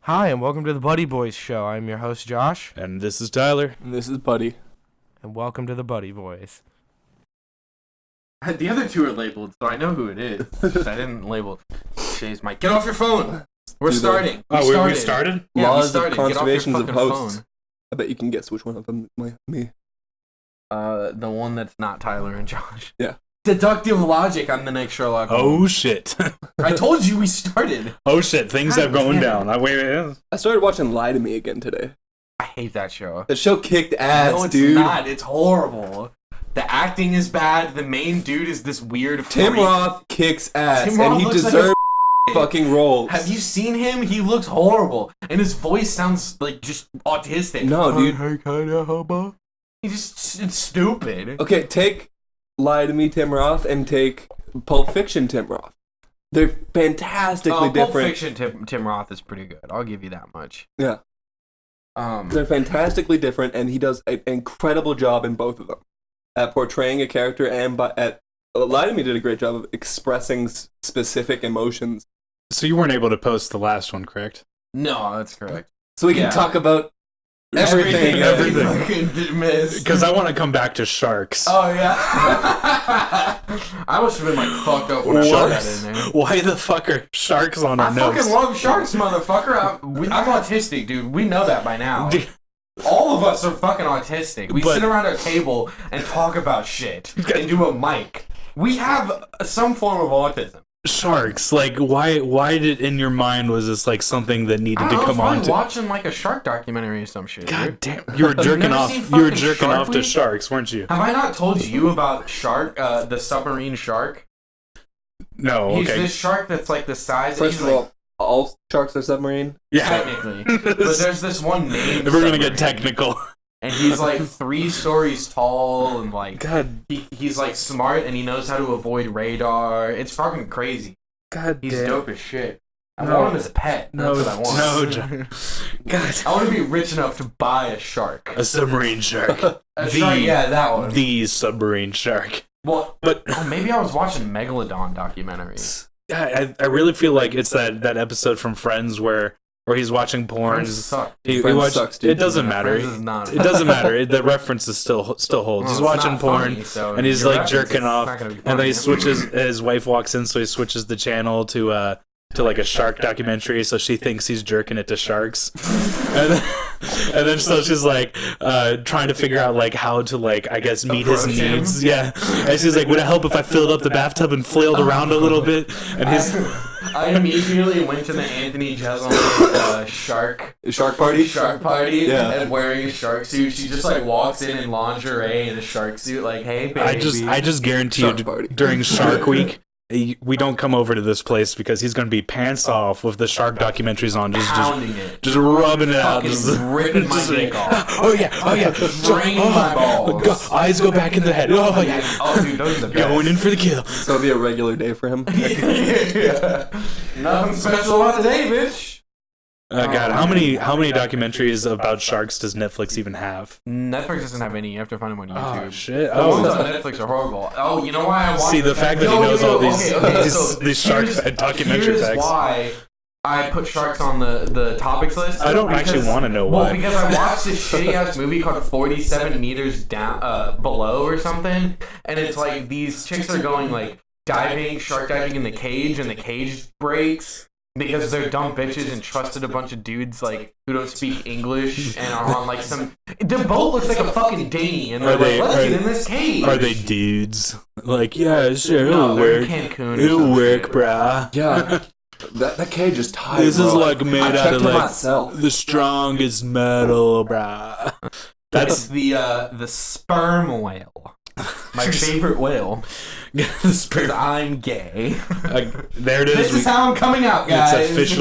Hi, and welcome to the Buddy Boys Show. I'm your host, Josh. And this is Tyler. And this is Buddy. And welcome to the Buddy Boys. The other two are labeled, so I know who it is. I didn't label Shay's mic. Get off your phone! We're starting. We started? Yeah, we Laws started. of Get off your conservations of fucking hosts. phone. I bet you can guess which one of them might me. The one that's not Tyler and Josh. Yeah. Deductive logic. I'm the next Sherlock Oh, Holmes. shit. I told you we started. Oh, shit. Things God have going damn down. Wait. I started watching Lie to Me again today. I hate that show. The show kicked ass, No, it's dude. not. It's horrible. The acting is bad. The main dude is this weird Tim freak. Roth kicks ass, Tim Roth and he looks like deserves fucking roles. Have you seen him? He looks horrible. And his voice sounds like just autistic. No, dude. It's stupid. Okay, take Lie to Me, Tim Roth, and take Pulp Fiction, Tim Roth. They're fantastically Pulp different. Fiction Tim Roth is pretty good. I'll give you that much. Yeah. They're fantastically different, and he does an incredible job in both of them at portraying a character, and Lie to Me did a great job of expressing specific emotions. So you weren't able to post the last one, correct? No, that's correct. So we can talk about everything. Because I want to come back to sharks. Oh, yeah. I must have been like fucked up when I put that in there. Why the fuck are sharks on our I notes? fucking love sharks, motherfucker. I'm autistic, dude. We know that by now. All of us are fucking autistic. We sit around a table and talk about shit and do a mic. We have some form of autism. Sharks, like why did in your mind was this like something that needed to come on to watching like a shark documentary or some shit. God dude. damn, you were jerking off. You were jerking Shark off to Week? sharks, weren't you? Have I not told you about shark, the submarine shark? No, He's okay. this shark that's like the size. First he's of like, all sharks are submarine. Yeah. technically, but there's this one name. We're gonna get technical. And he's like 3 stories tall, and like God, he's like smart, and he knows how to avoid radar. It's fucking crazy. God He's damn. dope as shit. I No. want him as a pet. That's what I want. No, God. I want to be rich enough to buy a shark. A submarine shark. Shark, yeah, that one. The submarine shark. Well, But maybe I was watching Megalodon documentaries. I really feel like it's that episode from Friends where he's watching porn. Friends suck. Friends sucks, dude. It doesn't matter. Friends is not. It doesn't matter. The references still holds. He's It's watching not porn, funny, so and he's your like reference jerking is off, not gonna be and then funny. he switches. His wife walks in, so he switches the channel to like a shark documentary. So she thinks he's jerking it to sharks, and then so she's like trying to figure out like how to like I guess meet his Approach him. needs. Yeah, and she's like, would it help if I filled up the bathtub and flailed around a little bit? And his I immediately went to the Anthony Jeselnik shark Party? shark party Yeah. and wearing a shark suit. She just like walks in lingerie and a shark suit, like, hey baby. I just guarantee Shark you Party. during Shark Week we don't come over to this place because he's going to be pants off with the shark documentaries on, pounding it, just rubbing it out, fucking just ripping my just dick off, oh yeah, draining my balls. eyes go back in the head. Oh yeah, Oh dude, those are the best. going in for the kill. So it'll be a regular day for him. Yeah. Nothing special about today, bitch. God, how many documentaries about sharks does Netflix even have? Netflix doesn't have any. You have to find them on YouTube. Oh shit! The ones Oh, on Netflix are horrible. Oh, you know why I watch? see the fact that he knows all these so these shark here's- documentary here's facts. why I put sharks on the topics list. I don't actually want to know Well, why. because I watched this shitty ass movie called 47 Meters Down Below or something, and it's like these chicks are going like shark diving in the cage, and the cage breaks. Because they're dumb bitches and trusted a bunch of dudes like who don't speak English and are on like some. The boat looks like a fucking dinghy, and they're like, let's get in this cage. Are they dudes? Like, yeah, sure, No, it'll they're in work. Cancun. or It'll some work, shit. brah. Yeah. That cage is tight. This is bro. like made I out checked of it like myself. the strongest metal, brah. It's That's the sperm whale. My favorite whale. the Because spirit. I'm gay. There it This is is. how I'm coming out, guys. It's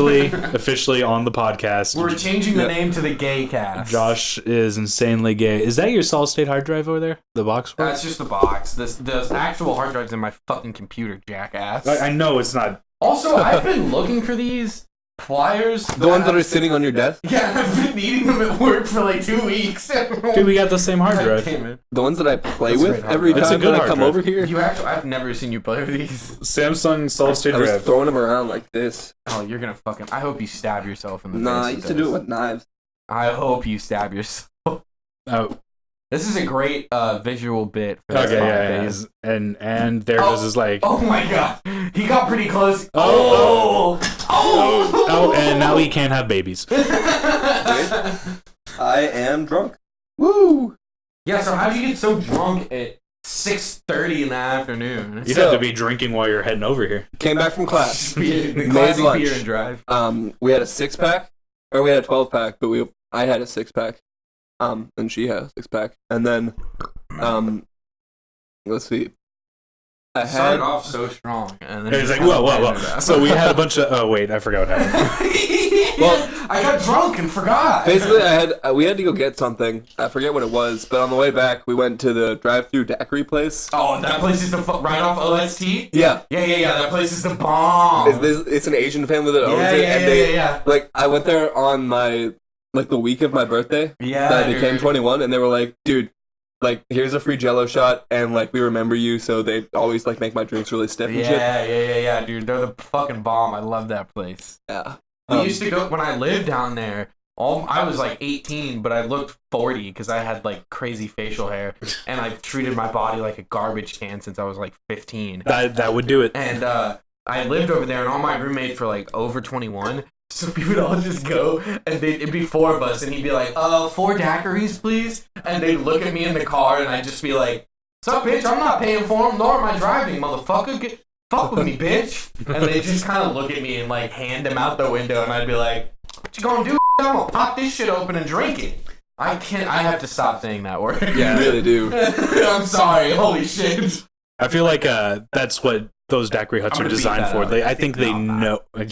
officially on the podcast. We're changing the name to the Gay Cast. Josh is insanely gay. Is that your solid state hard drive over there? The box? That's just the box. The actual hard drive's in my fucking computer, jackass. I know it's not. Also, I've been looking for these, pliers. The ones that are sitting on your desk? Yeah, I've been needing them at work for like 2 weeks. Dude, we got the same hard drive. The ones that I play That's a with great hard every drive. That's a time good that I hard come drive. over here. I've never seen you play with these. Samsung solid state I was drive. throwing them around like this. Oh, you're gonna fucking. I hope you stab yourself in the face. Nah, I with used to this. do it with knives. I hope you stab yourself. Oh, This is a great visual bit for this okay, yeah. podcast. And there was his like. Oh my god, he got pretty close. Oh, and now he can't have babies. I am drunk. Woo! Yeah, so how did you get so drunk at 6:30 in the afternoon? You'd have to be drinking while you're heading over here. Came back from class. The Made classic lunch. beer and drive. We had a 6-pack, or we had a 12-pack, but I had a 6-pack. And she had a 6-pack, and then let's see. I Started had off so strong, and then And he's like, just whoa, kinda whoa, ended whoa. up. So we had a bunch of. Oh wait, I forgot what happened. Well, I got drunk and forgot. basically we had to go get something. I forget what it was, but on the way back we went to the drive-through daiquiri place. Oh, that place is the right off OST. Yeah, Yeah. That place is the bomb. it's an Asian family that owns Yeah, it, yeah, and yeah, they yeah. like I went there on my the week of my birthday. Yeah, that I became dude. 21, and they were like, dude. Like, here's a free Jello shot, and like we remember you, so they always like make my drinks really stiff and shit. Yeah, dude. They're the fucking bomb. I love that place. Yeah. We used to go when I lived down there. I was like 18, but I looked 40 because I had like crazy facial hair, and I treated my body like a garbage can since I was like 15. That would do it. And I lived over there, and all my roommates were like over 21. So we would all just go, and it'd be 4 of us, and he'd be like, 4 daiquiris, please? And they'd look at me in the car, and I'd just be like, "Sup, bitch? I'm not paying for them, nor am I driving, motherfucker. Fuck with me, bitch." And they'd just kind of look at me and like hand them out the window, and I'd be like, "What you gonna do? I'm gonna pop this shit open and drink it." I have to stop saying that word. Yeah, you really do. I'm sorry. Holy shit. I feel like that's what those daiquiri huts I'm are gonna beat designed that for. up. I think they No, know.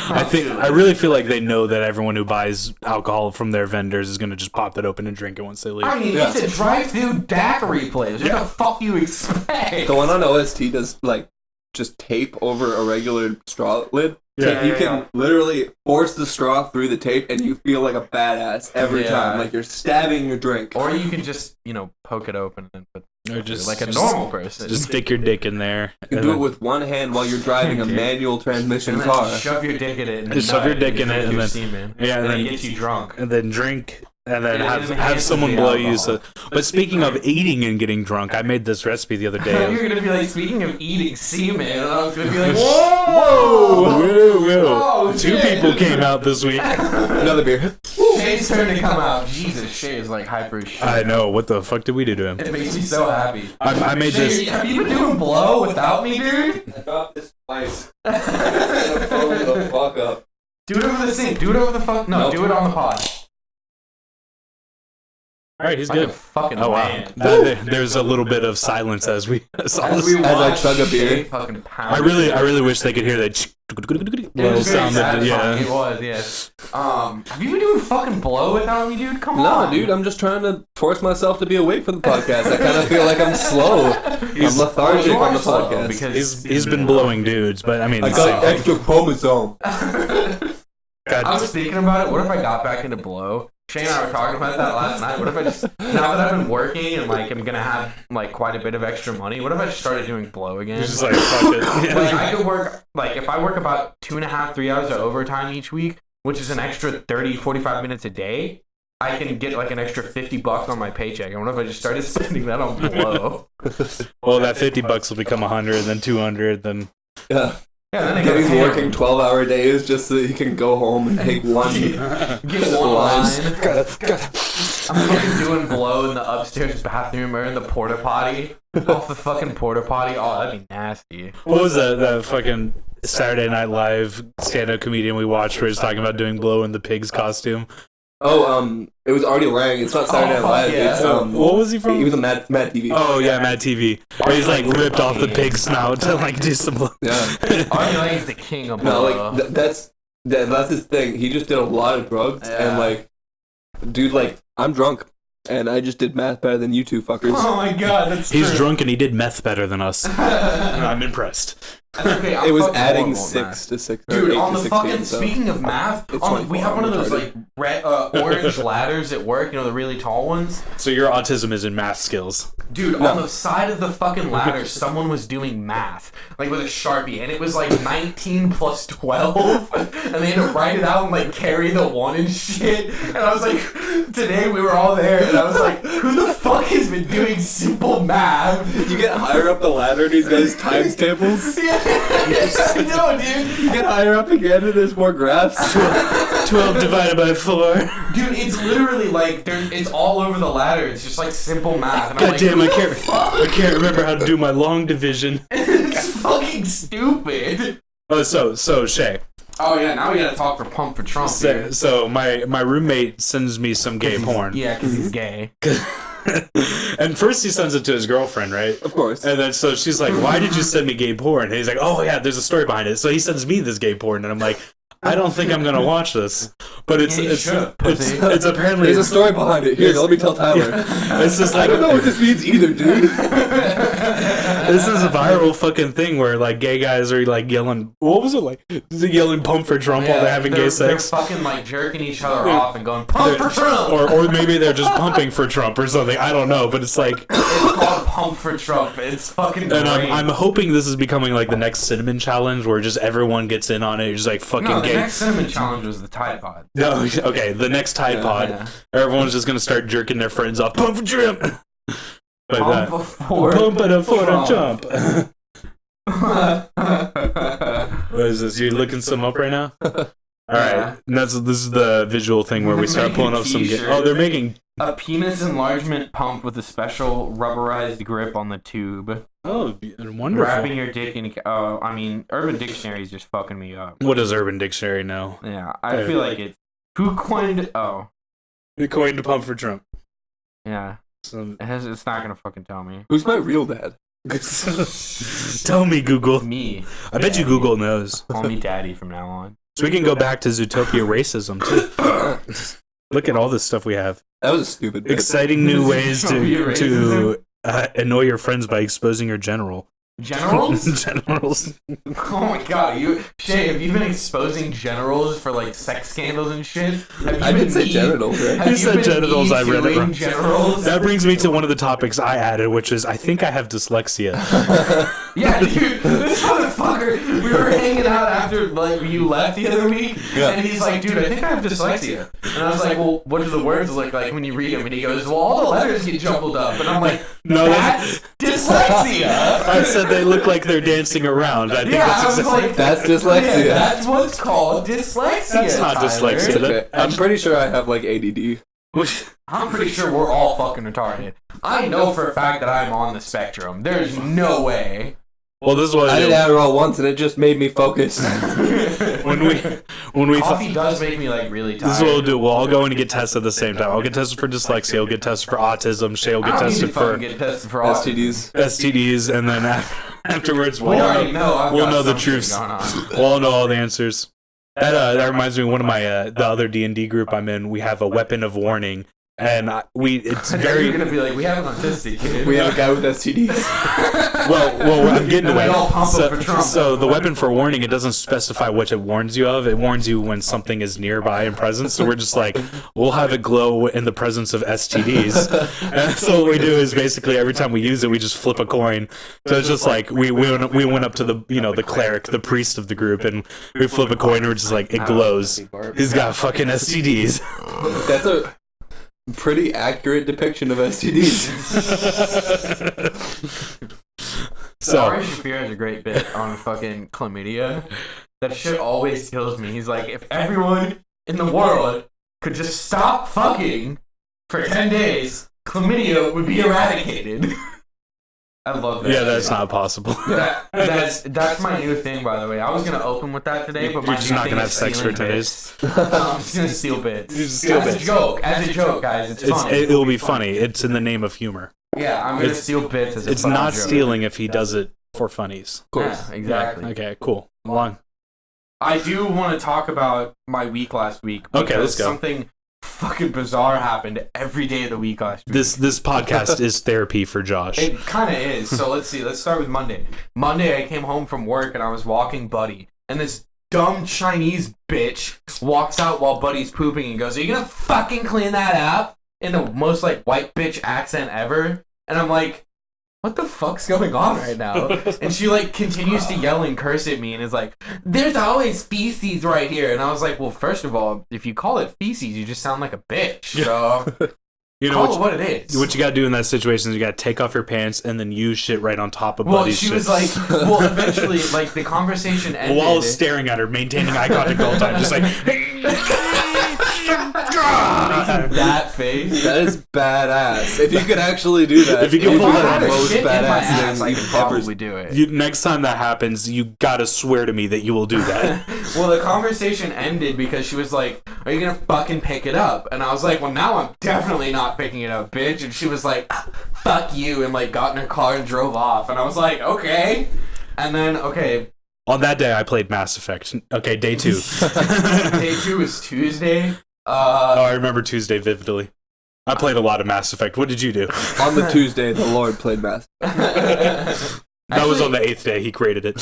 I really feel like they know that everyone who buys alcohol from their vendors is gonna just pop that open and drink it once they leave. I mean, Yeah. it's a drive-through daiquiri place. What the fuck you expect? The one on OST does like just tape over a regular straw lid. Yeah. You can literally force the straw through the tape, and you feel like a badass every Yeah. time, like you're stabbing your drink. Or you can just, poke it open and put Or just like a normal person. Just stick your dick in there. You can do it with one hand while you're driving a Dude. manual transmission and then car. shove your dick in it. And Just shove your dick in it and then- semen. yeah, and then and it gets you drunk. and then drink. And then And it have enhances someone the blow you. alcohol. But speaking of eating and getting drunk, I made this recipe the other day. You're gonna be like, speaking of eating semen, and I was gonna be like, Whoa! Whoa, Two shit. people came out this week. Another beer. Shay's turn to come out. Jesus, Shay is like hyper as shit. I know. What the fuck did we do to him? It makes me so happy. I made Shay, this. have you been doing blow without me, dude? I dropped this twice. Phone the fuck up. Do it over the sink. Do it over the fuck. No, Nope. do it on the pod. All right, he's Like a good. fucking Oh wow. man. There's a little bit of silence as we. As we As I watch chug a beer. Shay fucking pound. I really wish they could hear that It little was very sound. satisfying. It Yeah. was, yes. Have you been doing fucking blow without me, dude? Come No, on. dude, I'm just trying to force myself to be awake for the podcast. I kind of feel like I'm slow. I'm lethargic You are on the slow, podcast. because He's been blowing dudes, but I mean, I the got same thing. extra chromosome. God, I was thinking about it. What if I got back into blow? Shane and I were talking about that last night. What if I just, now that I've been working and like I'm gonna have like quite a bit of extra money, what if I just started doing blow again? He's just like fuck it. Like I could work, like if I work about 2.5, 3 hours of overtime each week, which is an extra 30, 45 minutes a day, I can get like an extra $50 on my paycheck. And what if I just started spending that on blow? Well, that $50 will become 100, then 200, then Yeah. Yeah, then I He's get working 12-hour days just so he can go home and take one. Get one line. Lines. I'm fucking doing blow in the upstairs bathroom or in the porta potty. Off the fucking porta potty. Oh, that'd be nasty. what was that fucking Saturday Night Live stand-up comedian we watched where he's talking about doing blow in the pig's costume? Oh, it was Artie Lang. It's not Saturday Night fuck Live. yeah. It's What was he from? He was on Mad TV. Oh yeah, Mad TV. Where he's like ripped off the pig snout to like do some blow. Yeah. Artie Lang is the king of No, blow. like that's his thing. He just did a lot of drugs and like, dude, like I'm drunk and I just did math better than you two fuckers. Oh my god, that's He's true. drunk and he did meth better than us. I'm impressed. That's okay. It was fucking adding horrible at math. 6 to 6. Dude, 8 on to the 16, fucking, so. speaking of math, It's we have 24, one of those, retarded. like, red, orange ladders at work, the really tall ones. So your autism is in math skills. Dude, on the side of the fucking ladder, someone was doing math, like, with a Sharpie, and it was, like, 19 plus 12, and they had to write it out and, like, carry the 1 and shit, and I was like, today we were all there, and I was like, who the fuck has been doing simple math? You get higher up the ladder in these guys' times tables. Yeah, I know, dude. You get higher up again and there's more graphs. 12 divided by 4. Dude, it's literally like it's all over the ladder. It's just like simple math. And I'm God like, damn, I can't remember how to do my long division. it's fucking stupid. Oh, so Shay. Oh yeah, now we gotta talk for Pump for Trump. So my roommate sends me some gay porn. Yeah, because he's gay. And first he sends it to his girlfriend, right? Of course. And then so she's like, "Why did you send me gay porn?" And he's like, "Oh yeah, there's a story behind it." So he sends me this gay porn, and I'm like, "I don't think I'm gonna watch this." But it's apparently There's a story behind it. Here, let me tell Tyler. it's just I like don't know what this means either, dude. this is a viral fucking thing where like gay guys are like yelling. What was it like? Yelling "Pump for Trump" while they're having gay sex. They're fucking like jerking each other off and going "Pump for Trump," or maybe they're just pumping for Trump or something. I don't know, but it's like it's called "Pump for Trump." It's fucking great. And I'm hoping this is becoming like the next cinnamon challenge where just everyone gets in on it. You're just like fucking no, the gay. next cinnamon challenge was the Tide Pod. No, okay, the next Tide Pod. Yeah. Everyone's just gonna start jerking their friends off. Pump for Trump. Like that. Pump it for Trump. Trump. What is this? You're looking some up right now? All right, Yeah. and this is the visual thing where we start pulling up some. T-shirt. They're making. A penis enlargement pump with a special rubberized grip on the tube. Oh, wonderful. Wrapping your dick in. Urban Dictionary is just fucking me up. What does Urban Dictionary know? Yeah, I feel like it's. Who coined. Oh. They coined to pump for Trump. Yeah. So, It's not gonna fucking tell me. Who's my real dad? tell me, Google. Me. I bet you Google knows. Call me daddy from now on. So we can go back to Zootopia racism too. Look at all this stuff we have. That was a stupid bit. Exciting new ways Zootopia to annoy your friends by exposing your general. Generals? Generals. Oh my god, Shay, have you been exposing generals for like sex scandals and shit? Have you I been did say genitals, right? Have You you said been genitals, I read it doing wrong. generals? That brings me to one of the topics I added, which is I think I have dyslexia. Yeah, dude, this motherfucker. We were hanging out after like you left the other week, and he's like, "Dude, I think I have dyslexia." And I was like, "Well, what do the words look like when you read them?" And he goes, "Well, all the letters get jumbled up." And I'm like, No, "That's dyslexia." I said they look like they're dancing around. I think Yeah, that's I was exactly. like, That's dyslexia. Yeah, that's what's called dyslexia. That's not Tyler. dyslexia. Okay, I'm pretty sure I have like ADD. I'm pretty sure we're all fucking retarded. I know for a fact that I'm on the spectrum. There's no way. Well, this is what I did Adderall once and it just made me focus. when we Coffee does make me like really tired. This is what we'll do. We'll all go in and get tested at the same time. I'll get tested for dyslexia. I'll get tested for autism. Shay will I get don't need to tested for fucking get tested for autism. STDs. STDs, and then afterwards We we'll already know. I've we'll got know the something truths. going on. We'll all know all the answers. That reminds me of one of my the other D&D group I'm in. We have a weapon of warning, and it's You're very gonna be like, we have an autistic kid. We have a guy with STDs. well. I'm getting to And we all it. pump up for Trump. So the weapon for warning, it doesn't specify what it warns you of. It warns you when something is nearby and present. So we're just like, we'll have it glow in the presence of STDs. And so what we do is basically every time we use it, we just flip a coin. So it's just like we went up to the cleric, the priest of the group, and we flip a coin and we're just like, it glows. He's got fucking STDs. That's a pretty accurate depiction of STDs. So Ari Shaffir has a great bit on fucking chlamydia. That shit always kills me. He's like, if everyone in the world could just stop fucking for 10 days, chlamydia would be eradicated. I love that. yeah, that's not possible. That's my new thing, by the way. I was gonna open with that today, but my You're just new not thing gonna is have sex for stealing 10 bits. I'm just gonna steal bits. You just steal as bits. a joke, guys. It's funny. It'll be funny. It's in the name of humor. Yeah, I'm gonna steal bits as a It's fun not joke. stealing if he does it for funnies. Of course. Yeah, exactly. Okay, cool. Long. I do want to talk about my week last week. Okay, because let's go. Something fucking bizarre happened every day of the week last week. This podcast is therapy for Josh. It kind of is. So let's see. Let's start with Monday. Monday, I came home from work and I was walking Buddy, and this dumb Chinese bitch walks out while Buddy's pooping and goes, "Are you gonna fucking clean that up?" In the most like white bitch accent ever. And I'm like, what the fuck's going on right now? And she like continues to yell and curse at me and is like, "There's always feces right here." And I was like, well, first of all, if you call it feces, you just sound like a bitch. So You know call it what it is. What you gotta do in that situation is you gotta take off your pants and then use shit right on top of Well, Buddy's she shit. was like, well, eventually, like, the conversation ended. While staring at her, maintaining eye contact the whole time, just like that face. That is badass. If you could actually do that, If you could If pull I that had off, a most shit in my badass ass, thing I you could ever probably do it. next time that happens, you gotta swear to me that you will do that. Well, the conversation ended because she was like, "Are you gonna fucking pick it up?" And I was like, "Well, now I'm definitely not picking it up, bitch." And she was like, "Fuck you," and like got in her car and drove off. And I was like, "Okay." And then, okay, On that day, I played Mass Effect. Okay, day 2. day 2 was Tuesday. Oh, I remember Tuesday vividly. I played a lot of Mass Effect. What did you do? On the Tuesday, the Lord played Mass. That was on the 8th day. He created it.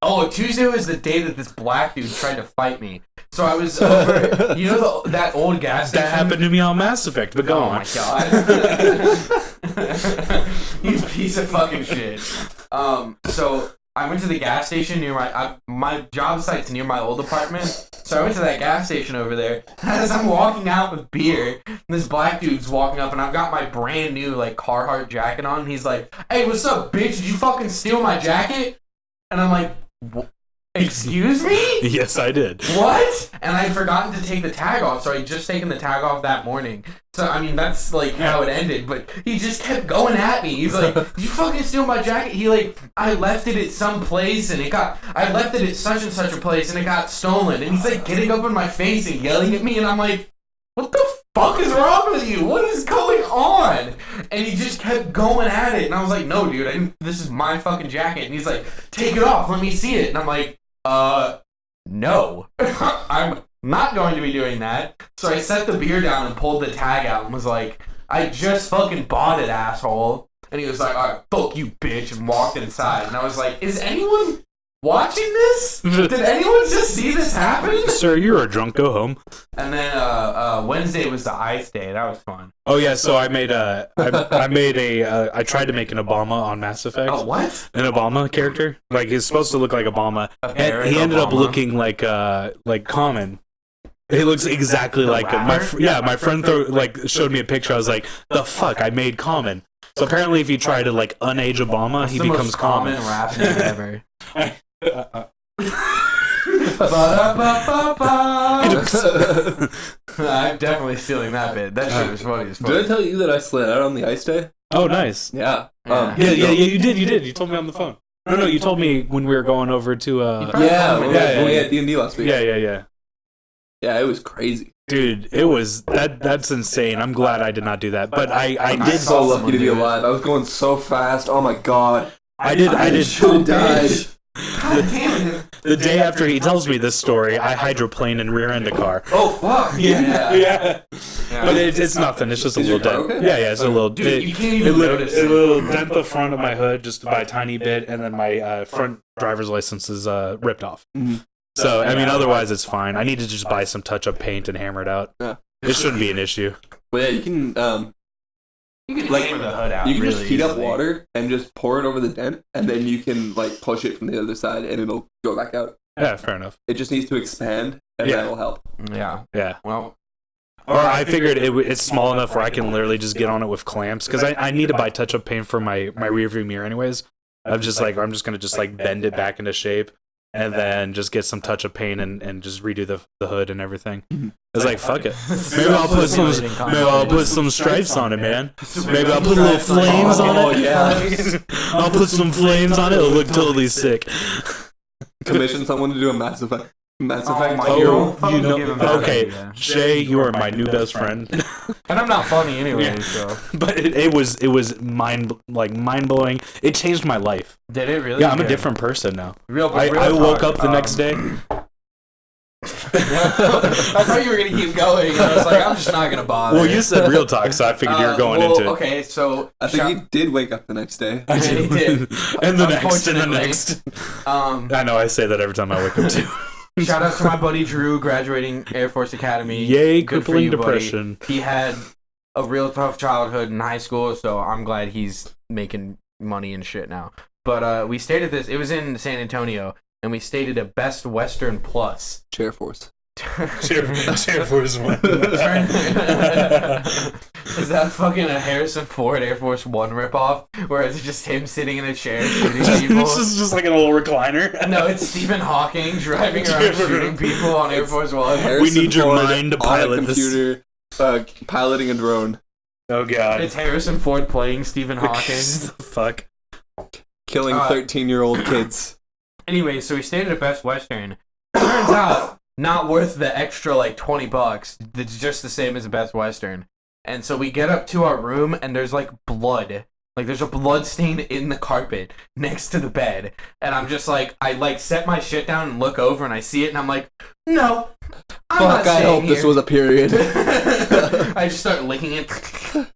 Oh, Tuesday was the day that this black dude tried to fight me. So I was over, you know, that old gas station? That happened to me on Mass Effect, but go Oh on. my god. You piece of fucking shit. So I went to the gas station near my job site's near my old apartment. So I went to that gas station over there. As I'm walking out with beer, this black dude's walking up, and I've got my brand new like Carhartt jacket on. And he's like, "Hey, what's up, bitch? Did you fucking steal my jacket?" And I'm like, "Excuse me? Yes, I did. What?" And I'd forgotten to take the tag off, so I'd just taken the tag off that morning. So, I mean, that's, like, how it ended, but he just kept going at me. He's like, "Did you fucking steal my jacket?" He, like, I left it at some place, and I left it at such and such a place, and it got stolen. And he's, like, getting up in my face and yelling at me, and I'm like, what the fuck is wrong with you? What is going on? And he just kept going at it, and I was like, "No, dude, this is my fucking jacket." And he's like, "Take it off, let me see it." And I'm like, no. I'm not going to be doing that. So I set the beer down and pulled the tag out and was like, "I just fucking bought it, asshole." And he was like, "Alright, fuck you, bitch," and walked inside. And I was like, is anyone watching this? Did anyone just see this happen? Sir, you're a drunk. Go home. And then Wednesday was the ice day. That was fun. Oh yeah, so I tried to make an Obama on Mass Effect. Oh, what? An Obama character, like he's supposed to look like Obama, A and parrot he ended up Obama? looking like Common. He looks exactly The like him. rapper? My friend showed me a picture. I was like, "The fuck, I made Common." So apparently, if you try to like unage Obama, he the becomes most common Common. rap name ever. I'm definitely stealing that bit. That shit was funny as fuck. Did I tell you that I slid out on the ice day? Oh, nice. Yeah. Yeah. Yeah, you did. You told me on the phone. No, you told me when we were going over to. probably Yeah, told me when that. we had D&D last week. Yeah. Yeah, it was crazy. Dude, it was that's insane. I'm glad I did not do that, but I I'm did. so someone lucky to be do it. alive. I was going so fast. Oh my god. I did. should have died. God damn it. The day after he tells me this story, I hydroplane and rear-end a car. Oh fuck. Yeah. But it's nothing. It's just a Is little your car dent. okay? Yeah, it's a little. Dude, you can't even notice a it. little dent the front of my hood just by a tiny bit, and then my front driver's license is ripped off. Mhm. So I mean, otherwise it's fine. I need to just buy some touch-up paint and hammer it out. Yeah. It shouldn't be an issue. But yeah, you can Like, hammer the hood out. you can really just heat up easily. water and just pour it over the dent, and then you can like push it from the other side, and it'll go back out. Yeah, fair enough. It just needs to expand, and Yeah. that'll help. Yeah. Yeah. Well, Or I figured it's small enough where I can literally just get on it with clamps because I need to buy touch-up paint for my rear view mirror anyways. I'm just gonna just like bend it back into shape and then just get some touch-up paint and just redo the hood and everything. It's like fuck it. Maybe I'll put some stripes on it, man. Maybe I'll put little flames on Oh it. yeah. I'll put some flames on it. It'll look totally sick. Commission someone to do a Mass Effect. Mass Oh Effect. my Oh, God. you know. Give him that Okay, idea. Shay, you are my new best friend. and I'm not funny anyway, Yeah. so. But it was mind blowing. It changed my life. Did it really? Yeah, I'm a Good. different person now. Real I woke up the next day. I thought you were gonna keep going, and I was like, I'm just not gonna bother. Well, you said real talk, so I figured you were going into it. Okay, so I think he did wake up the next day. I did. He did. And the next, and the Unfortunately. next. I I know, I say that every time I wake up too. shout out to my buddy Drew graduating Air Force Academy. Yay, Good for crippling you, buddy. depression. He had a real tough childhood in high school, so I'm glad he's making money and shit now. But we stayed at this. It was in San Antonio, and we stayed at a Best Western Plus. Chair Force. Chair Force One. Is that fucking a Harrison Ford Air Force One ripoff? Where it's just him sitting in a chair shooting people? This is just like a little recliner. No, it's Stephen Hawking driving around shooting people on Air Force One. We need your Ford mind to on a pilot this. computer, piloting a drone, Oh god. It's Harrison Ford playing Stephen Hawking. Fuck. killing 13-year-old kids. Anyway, so we stayed at a Best Western. Turns out, not worth the extra like $20. It's just the same as a Best Western. And so we get up to our room, and there's like blood. Like there's a blood stain in the carpet next to the bed. And I'm just like, I like set my shit down and look over, and I see it, and I'm like, no. I'm not Fuck, I staying hope this here. was a period. I just start licking it. So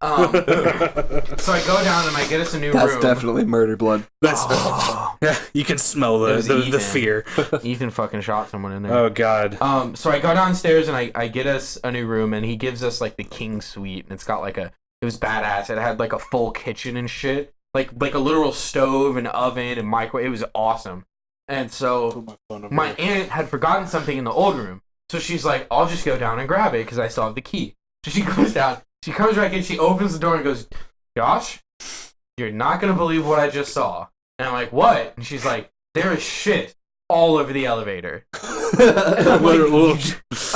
I go down and I get us a new That's room. definitely murder blood. That's Oh. yeah. You can smell It was the Ethan. fear. Ethan fucking shot someone in there. Oh god. So I go downstairs and I get us a new room, and he gives us like the king suite, and it's got like it was badass. It had like a full kitchen and shit, like a literal stove and oven and microwave. It was awesome. And so my aunt had forgotten something in the old room, so she's like, I'll just go down and grab it because I still have the key. So she goes down, she comes back in, she opens the door and goes, Josh, you're not gonna believe what I just saw. And I'm like, what? And she's like, there is shit all over the elevator. And I'm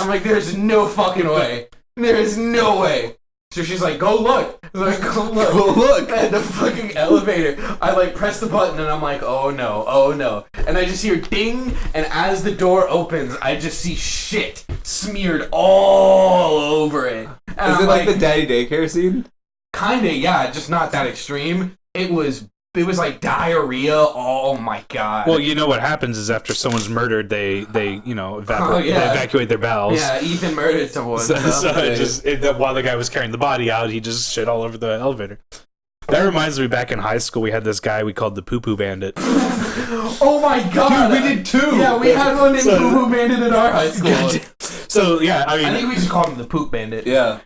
like, there's no fucking way. There is no way. So she's like, go look. I was like, go look. Go look. At the fucking elevator. I like press the button and I'm like, oh no, oh no. And I just hear ding, and as the door opens, I just see shit smeared all over it. And Is I'm it like the daddy daycare scene? kinda, yeah, just not that extreme. It was like diarrhea. Oh my god. Well, you know what happens is after someone's murdered, they Oh, yeah. they evacuate their bowels. Yeah, Ethan murdered someone. So so- while the guy was carrying the body out, he just shit all over the elevator. That reminds me, back in high school, we had this guy we called the Poo Poo Bandit. Oh my god! Dude, we did too! Yeah, we had one named So- Poo Poo Bandit in our high school. So yeah, I mean, I think we just called him the Poop Bandit. Yeah.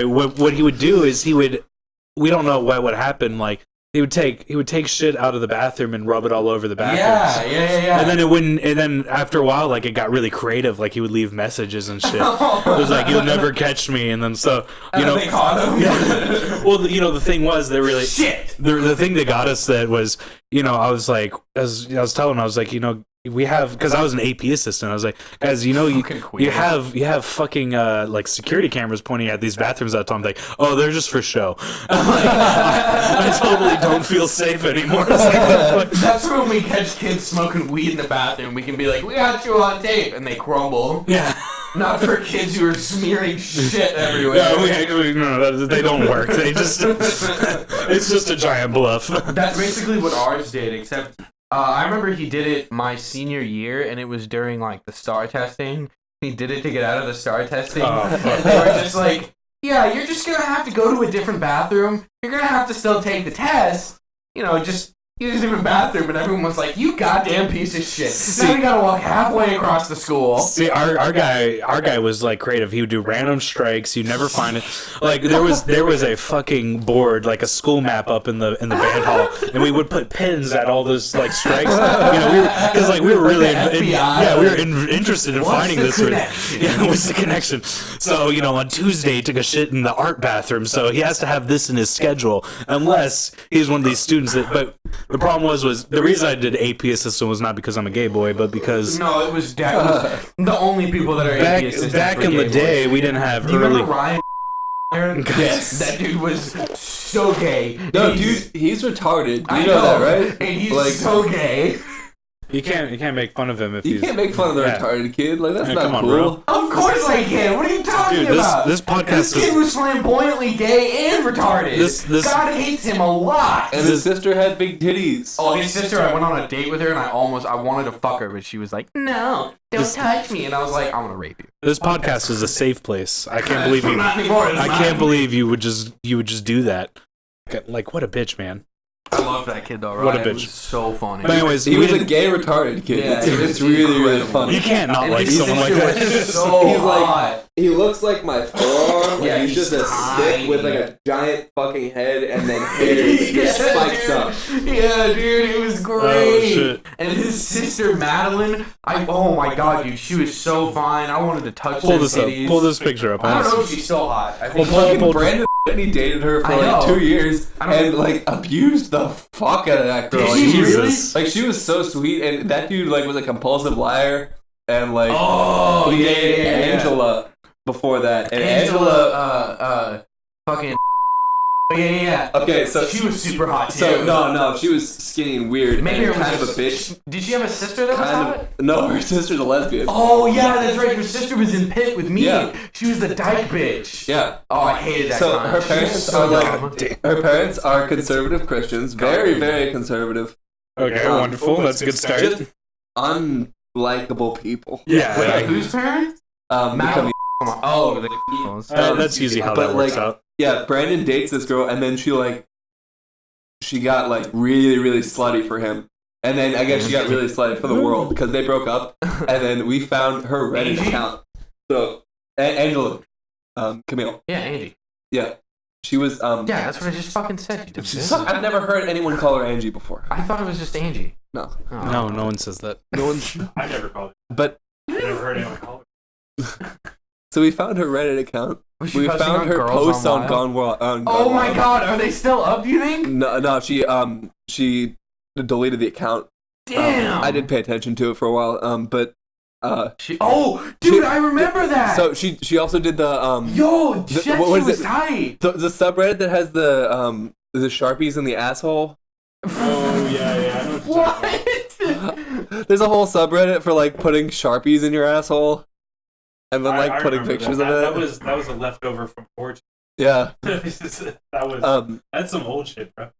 what he would do is we don't know what would happen. Like he would take shit out of the bathroom and rub it all over the bathroom. Yeah. And then it wouldn't. And then after a while, like it got really creative. Like he would leave messages and shit. It was like, "You'll never catch me." And then so you know, they caught him. yeah. Well, the thing was, they really Shit. The thing that got us that was, I was like, as I was telling him, I was like, we have, because I was an AP assistant. I was like, guys, you Fucking queer. you have fucking like security cameras pointing at these bathrooms all the time. Like, oh, they're just for show. I'm like, I totally don't feel safe anymore. It's like, That's when we catch kids smoking weed in the bathroom. We can be like, "We got you on tape," and they crumble. yeah. Not for kids who are smearing shit everywhere. No, they don't work. They just it's just a giant bluff. That's basically what ours did, except I remember he did it my senior year, and it was during like the STAR testing. He did it to get out of the STAR testing. Oh, fuck. And they were just like, yeah, you're just gonna have to go to a different bathroom. You're gonna have to still take the test. Just use a different bathroom. And everyone was like, you goddamn piece of shit. Now we gotta walk halfway across the school. See, our guy was like creative. He would do random strikes. You'd never find it. Like there was a fucking board, like a school map up in the band hall, and we would put pins at all those like strikes. We were really interested in What's finding the this. connection? Yeah, what's the connection? So on Tuesday he took a shit in the art bathroom, so he has to have this in his schedule, unless he's one of these students that. But the problem was the reason I did AP assistant was not because I'm a gay boy, but because No, it was the only people that are back AP assistants back were in the gay day boys. we didn't have Do you early. remember Ryan? Yes. That dude was so gay. No, He's- dude, he's retarded. I You know that, right? And he's Like- so gay. You can't make fun of him if You he's... can't make fun of the retarded kid. Like, that's Yeah, not come on, cool. bro. Of course I can. What are you talking Dude, about? this podcast This kid was flamboyantly gay and retarded. This- God hates him a lot. And his sister had big titties. Oh, his sister, I went on a date with her and I wanted to fuck her, but she was like, no, don't touch me. And I was like, I'm gonna rape you. This podcast is a safe place. I can't believe you. Not anymore. It's I not. can't believe you would just do that. Like, what a bitch, man. I love that kid though, right? What a bitch. It was so funny. But anyways, He we was a didn't- gay retarded kid. Yeah, he was it's really, really incredible. funny. You can't not And like his someone like sister that. was so He's like- hot. He looks like my forearm. Yeah, he's just a tiny. stick with like a giant fucking head and then hair that just spikes up. Yeah, dude, it was great. Oh, shit. And his sister Madeline, oh my god, dude, she was so fine. I wanted to touch Pull her this up. titties. Pull this picture up. I don't know if she's still hot. I think Well, Fucking pull- Brandon he dated her for I like know. 2 years I don't- and like abused the fuck out of that girl. Did Like, she she was- really? Like she was so sweet, and that dude like was a compulsive liar, and like Oh, he yeah, dated yeah, yeah. Angela before that, and Angela, fucking. Yeah. Okay, so she was super hot too. So no, she was skinny and weird, Maybe and it was kind of a just- bitch. Did she have a sister that was Kind hot? of. No, her sister's a lesbian. Oh yeah, that's right. Her sister was in Pitt with me. Yeah. She was the dyke bitch. Yeah. Oh, I hated that. So time. her She was parents so are dumb. like her parents are conservative Christians, very very conservative, Okay, wonderful. That's a good start. just unlikable people. Yeah. Wait, yeah. whose parents? Become- Madeline. Oh, the That's usually how But, that works like, out. yeah, Brandon dates this girl, and then she got like really really slutty for him, and then I guess she got really slutty for the world because they broke up, and then we found her Reddit Angie? account. So Angela, Camille, Yeah, Angie. yeah, she was Yeah, that's what I just fucking said. You did. I've never heard anyone call her Angie before. I thought it was just Angie. No, Oh. No, no one says that. no one's. I never called it. But I never heard anyone call it. so we found her Reddit account. Was she We posting found on her Girls posts on Wild? Gone Wild. Oh my god, are they still up, do you think? No, she deleted the account. Damn. I did pay attention to it for a while. But Dude, I remember that. so she also did the Yo, the- shit, what she is was it? tight. the subreddit that has the Sharpies in the asshole. Oh, yeah. I know what you're talking about. What? There's a whole subreddit for like putting Sharpies in your asshole, and then like I putting remember pictures that. of it. That was a leftover from Fortune. Yeah. that was that's some old shit, bro.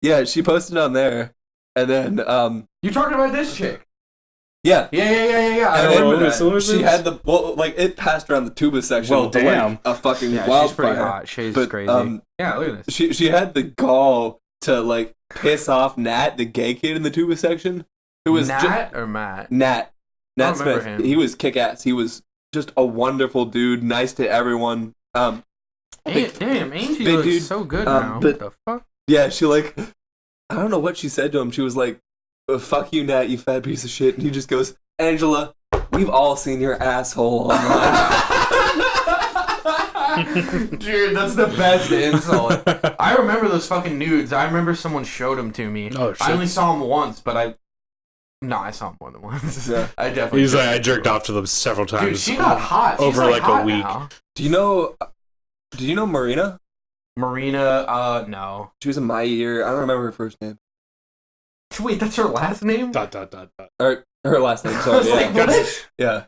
Yeah, she posted on there, and then You talking about this chick? yeah. Yeah. I And then remember that. so she had the it passed around the tuba section. Well, to, damn. like, a fucking Yeah, she's wildfire. pretty hot. She's But, crazy. Yeah, look at this. She had the gall to like piss off Nat, the gay kid in the tuba section, who was Nat or Matt? Nat I remember Smith. him. He was kick ass. He was just a wonderful dude, nice to everyone. Damn, Angie big looks dude. so good Um, now. but- What the fuck? Yeah, she like I don't know what she said to him. She was like, "Fuck you, Nat, you fat piece of shit." And he just goes, "Angela, we've all seen your asshole online." Dude, that's the best insult. I remember those fucking nudes. I remember someone showed them to me. Oh, shit. I only saw them once, but I saw them more than once. Yeah. I definitely. He's like, I jerked off to them several times. Dude, she got hot. She's over, like, a hot week. now. Do you know Marina? Marina, no. She was in my year. I don't remember her first name. Wait, that's her last name? Dot, dot, dot, dot. Or her last name. I Sorry. was like, Yeah. what? Yeah.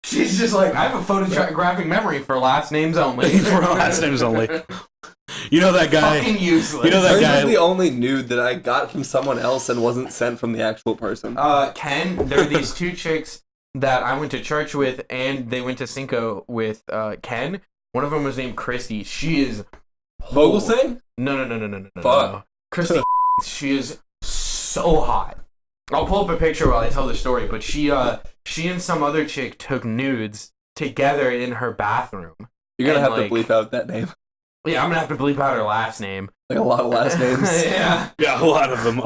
She's just like, I have a photographic memory for last names only. For last names only. You know that guy? Fucking useless. You know that Hers guy- was the only nude that I got from someone else and wasn't sent from the actual person. Ken, there are these two chicks that I went to church with, and they went to Cinco with Ken. One of them was named Christy. She is Vogelsang? No. Fuck. Christy, she is so hot. I'll pull up a picture while I tell the story, but she and some other chick took nudes together in her bathroom. You're gonna And, have to bleep out that name. Yeah, I'm gonna have to bleep out her last name. Like a lot of last names. Yeah, Yeah, a lot of them.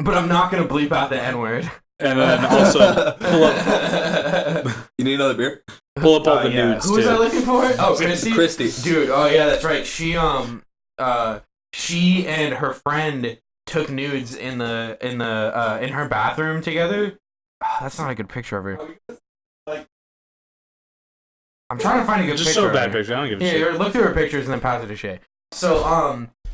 but I'm not gonna bleep out the N-word. And then also pull up You need another beer? all the nudes Who was too. I looking for? Oh, Christy. Christy. Dude, oh yeah, that's right. She and her friend took nudes in her bathroom together. That's not a good picture of her. I'm trying to find a good Just picture. show a of bad her. picture. I don't give a Yeah, shit. look through her pictures and then pass it to Shay. So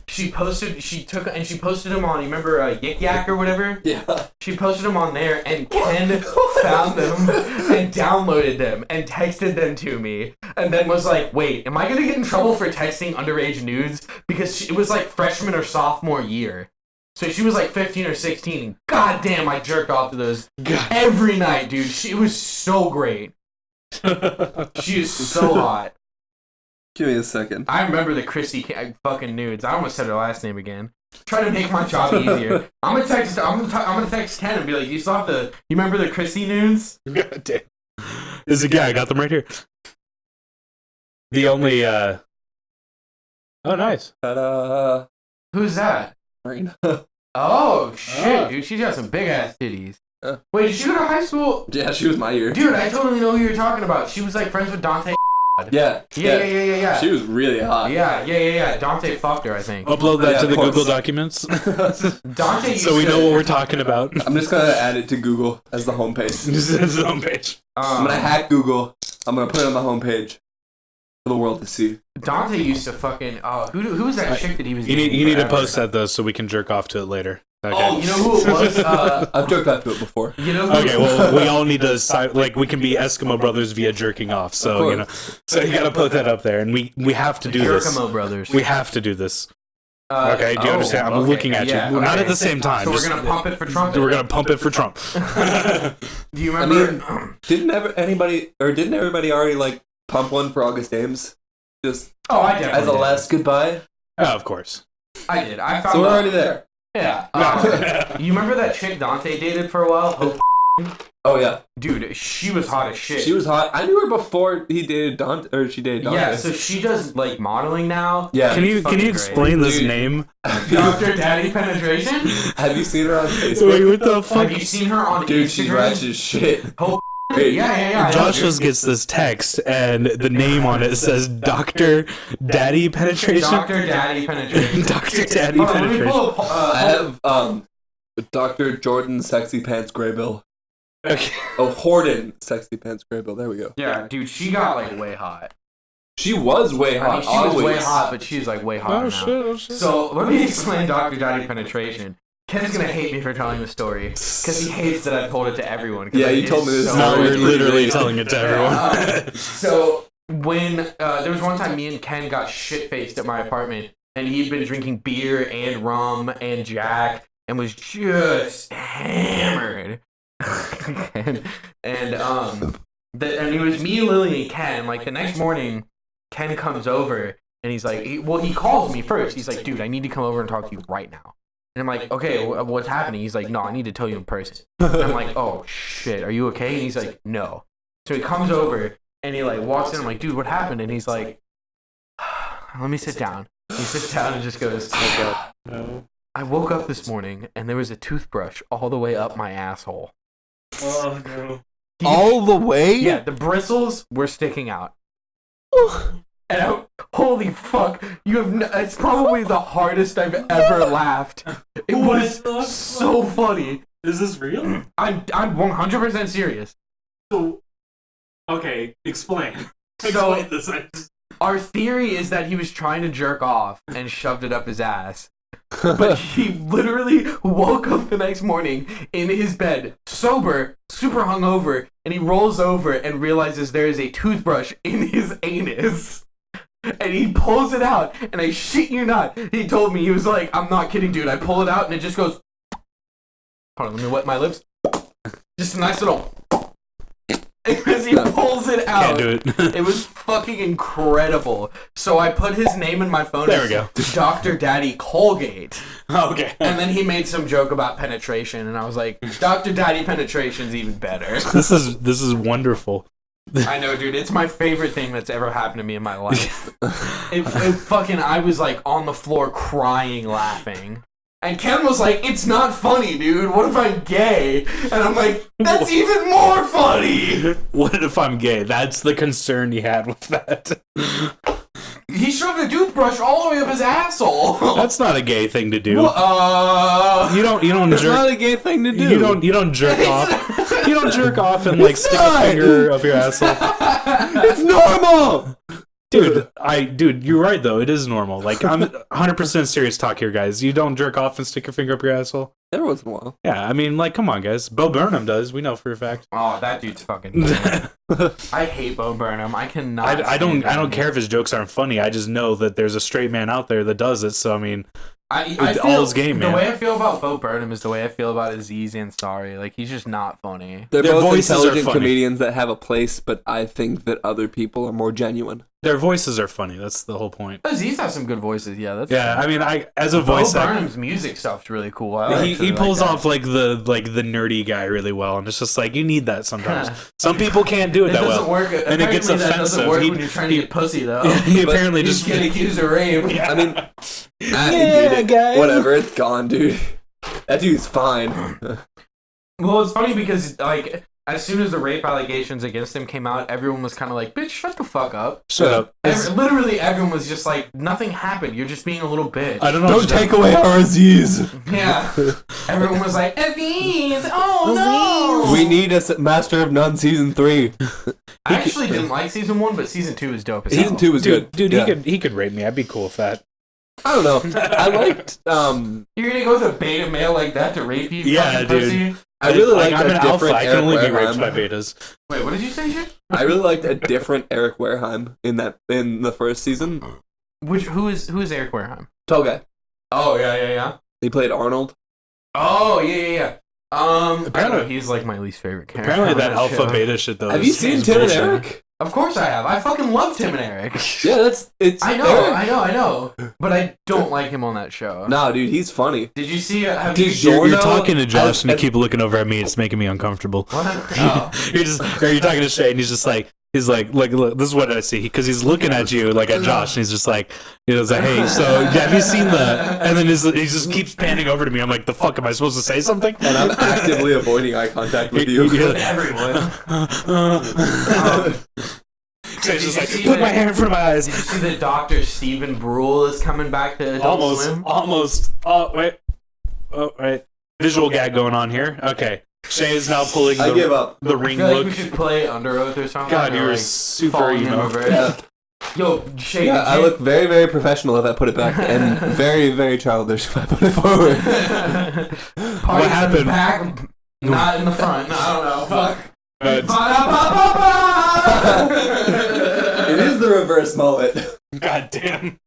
she posted him on, you remember Yik Yak or whatever? Yeah. She posted them on there, and Ken found them and downloaded them and texted them to me, and then was like, wait, am I going to get in trouble for texting underage nudes? Because it was like freshman or sophomore year. So she was like 15 or 16, and goddamn, I jerked off to those every night, dude. She was so great. She is so hot. Give me a second. I remember the Chrissy fucking nudes. I almost said her last name again. Try to make my job easier. I'm gonna text Ken and be like, you still have you remember the Chrissy nudes? God damn. I got them right here. The only, oh, nice. Ta-da. Who's that? Marina. Oh, shit, dude. She's got some big-ass titties. Wait, did she go to high school? Yeah, she was my year. Dude, I totally know who you're talking about. She was, like, friends with Dante. Yeah. Yeah. She was really hot. Yeah. Dante fucked her, I think. Upload that to the Google documents. Dante so we know what we're talking about. I'm just gonna add it to Google as the homepage. This is the homepage. I'm gonna hack Google. I'm gonna put it on the homepage for the world to see. Dante used to fucking... who was that chick that he was You dating need to forever? post that, though, so we can jerk off to it later. Okay. Oh, you know who it was? I've jerked off to it before. You know who Okay, well, we all need to we can be Eskimo brothers via jerking off. So so you gotta put that up there, and we have to do this. Jerkimo brothers. We have to do this. Okay, do you understand? I'm looking at you. Well, not at the same time. So we're gonna pump it for Trump. We're gonna pump it for Trump. Do you remember? I mean, didn't everybody already like pump one for August Ames? Just I definitely as a did. last goodbye. Oh, of course. I did. I found So we're out- already there. Yeah. You remember that chick Dante dated for a while? Hope. Oh yeah, Dude, she was hot as shit. she was hot. I knew her before he dated Dante, or she dated Dante. Yeah, so she does like modeling now. Yeah. Can you fucking explain this Dude. name? Dr. Daddy Penetration? Have you seen her on Facebook? Wait, what the fuck? Have you seen her on Dude, she's Instagram? ratchet as shit. Hope. Hey, Yeah. Josh just gets this text, and the name on it says Dr. Daddy Penetration. Dr. Daddy Penetration. Dr. Daddy Hold on, let me Penetration. pull up, I have Dr. Jordan Sexy Pants Graybill. Okay. Oh, Horden Sexy Pants Graybill. There we go. Yeah, dude, she got like way hot. She was way I hot. mean, she was always. way hot, but she's like way hotter now. So let me explain Dr. Daddy Penetration. Ken's gonna hate me for telling the story because he hates that I've told it to everyone. 'cause Yeah, it you is told me this. so No, No, you're it's literally really- telling it to everyone. So when there was one time me and Ken got shit faced at my apartment, and he'd been drinking beer and rum and Jack and was just hammered. and it was me, Lily, and Ken. And like the next morning, Ken comes over and he's like, he calls me first. He's like, dude, I need to come over and talk to you right now. And I'm like, okay, what's happening? He's like, no, I need to tell you in person. And I'm like, oh shit, are you okay? And he's like, no. So he comes over and he like walks in. I'm like, dude, what happened? And he's like, let me sit down. He sits down and just goes, I woke up this morning and there was a toothbrush all the way up my asshole. Oh, no. All the way? Yeah, the bristles were sticking out. And holy fuck, it's probably the hardest I've ever laughed. It was so funny. Is this real? I'm 100% serious. So, okay, explain. So this. our theory is that he was trying to jerk off and shoved it up his ass. But he literally woke up the next morning in his bed, sober, super hungover, and he rolls over and realizes there is a toothbrush in his anus. And he pulls it out, and I shit you not, he told me, he was like, I'm not kidding, dude. I pull it out, and it just goes... Hold on, let me wet my lips. Just a nice little... As he pulls it out. Can't do it. It was fucking incredible. So I put his name in my phone. There we go. Dr. Daddy Colgate. Okay. And then he made some joke about penetration, and I was like, Dr. Daddy Penetration's even better. This is wonderful. I know, dude. It's my favorite thing that's ever happened to me in my life. it fucking, I was like on the floor crying, laughing. And Ken was like, it's not funny, dude. What if I'm gay? And I'm like, that's even more funny. What if I'm gay? That's the concern he had with that. He shoved a toothbrush all the way up his asshole. That's not a gay thing to do. Well, You don't It's jerk. not a gay thing to do. You don't jerk off. You don't jerk off and like stick not. a finger up your asshole. It's normal. Dude, you're right though. It is normal. Like, I'm 100% serious talk here, guys. You don't jerk off and stick your finger up your asshole. Every once in a while. Yeah, I mean, like, come on, guys. Bo Burnham does. We know for a fact. Oh, that dude's fucking. I hate Bo Burnham. I cannot. I don't care if his jokes aren't funny. I just know that there's a straight man out there that does it. So I mean, I all feel, his game, man. The way I feel about Bo Burnham is the way I feel about Aziz Ansari. Like, he's just not funny. They're Their both voices are intelligent funny. comedians that have a place, but I think that other people are more genuine. Their voices are funny. That's the whole point. Aziz has some good voices. Yeah, that's. Yeah, I mean, as a Bo voice actor, Burnham's music stuff's really cool. I he pulls off like the nerdy guy really well, and it's just like you need that sometimes. Some people can't do it that doesn't well, work. and it gets Apparently that doesn't offensive. work He- when you're trying to get pussy though. he But apparently You just get accused of rape. I mean, dude, guys. whatever, it's gone, dude. That dude's fine. Well, it's funny because like as soon as the rape allegations against him came out, everyone was kind of like, "Bitch, shut the fuck up." Shut up. Literally, everyone was just like, "Nothing happened. You're just being a little bitch." I don't know. Don't take away our Aziz. Yeah. Everyone was like, Aziz, oh no! We need a Master of None season 3. I actually didn't like season 1, but season 2 is dope as hell. Season 2 was good. Dude, Yeah. he could rape me. I'd be cool with that. I don't know. I liked. You're gonna go with a beta male like that to rape you? Yeah, fucking dude. pussy? I really like, liked I'm a an alpha. different I can Eric only be raped by Wareheim. betas. Wait, what did you say, shit? I really liked a different Eric Wareheim in the first season. Who is Eric Wareheim? Tall guy. Oh yeah. He played Arnold. Oh yeah. I don't know, Apparently- he's like my least favorite character. Apparently, on that alpha show. beta shit though. Have is- you seen is Tim and bullshit. Eric? Of course I have. I fucking love Tim and Eric. Yeah, it's. I know. But I don't like him on that show. Nah, dude, he's funny. Did you see? Have Did you? you- You're Jorno, talking to Josh and you as- keep looking over at me. It's making me uncomfortable. What? Oh. You're talking to Shay and he's like, look, this is what I see. Because he's looking at you like at Josh and he's just like, hey, so have you seen the? And then he just keeps panning over to me. I'm like, the fuck, am I supposed to say something? And I'm actively avoiding eye contact with you. You're like, Everyone. Shay's just like, Did you see put my that- hand in front of my eyes. Did you see that Dr. Stephen Brule is coming back to Adult Swim? Almost. Oh wait. Visual gag going on here. Okay. Shay is now pulling I give up. the I ring feel like look. we should play Under Oath or something. God, or, you're like, super falling in emo. reverse. Yeah. Yo, Shay, Yeah, I did look very, very professional if I put it back, and very, very childish if I put it forward. Party What happened? in the back, not in the front. I don't know. Fuck. It is the reverse mullet. God damn.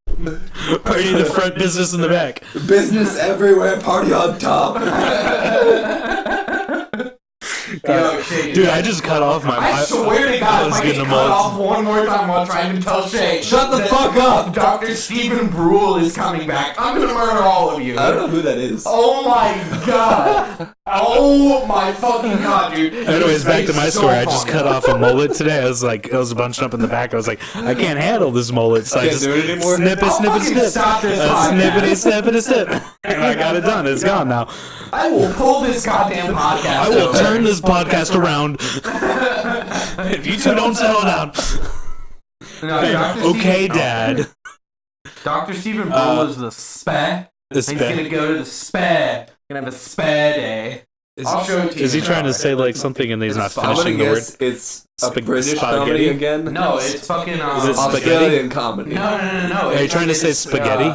Party in the front, business in the back. Business everywhere, party on top. Yo, Shay, Dude, I just cut off my. I swear to God, if I get cut mullet. off one more time while trying to tell Shay, Shut the that fuck up. Dr. Stephen Brule is coming back. I'm gonna murder all of you. I don't know who that is. Oh my god. Oh my fucking god, dude. Anyways, back to my It's so story. I just funny. cut off a mullet today. I was bunched up in the back. I was like, I can't handle this mullet, so I Can't just do it anymore? snip it, I'll snip it, fucking snip. stop this podcast. Snippity, snip. And I got it done. It's gone now. I will pull this goddamn podcast. I will over. turn this podcast around if you two don't settle down. No, Dr. Okay, Stephen- Dad. Dr. Stephen Brule is the spa. This He's gonna go to the spa. Gonna have a spa day. I'll show it to you. Is he trying to say like something and he's not I'm gonna finishing the word? guess it's a Spag- British spaghetti? comedy again. No, it's fucking. Is it Australian comedy. No. Are you trying to say spaghetti?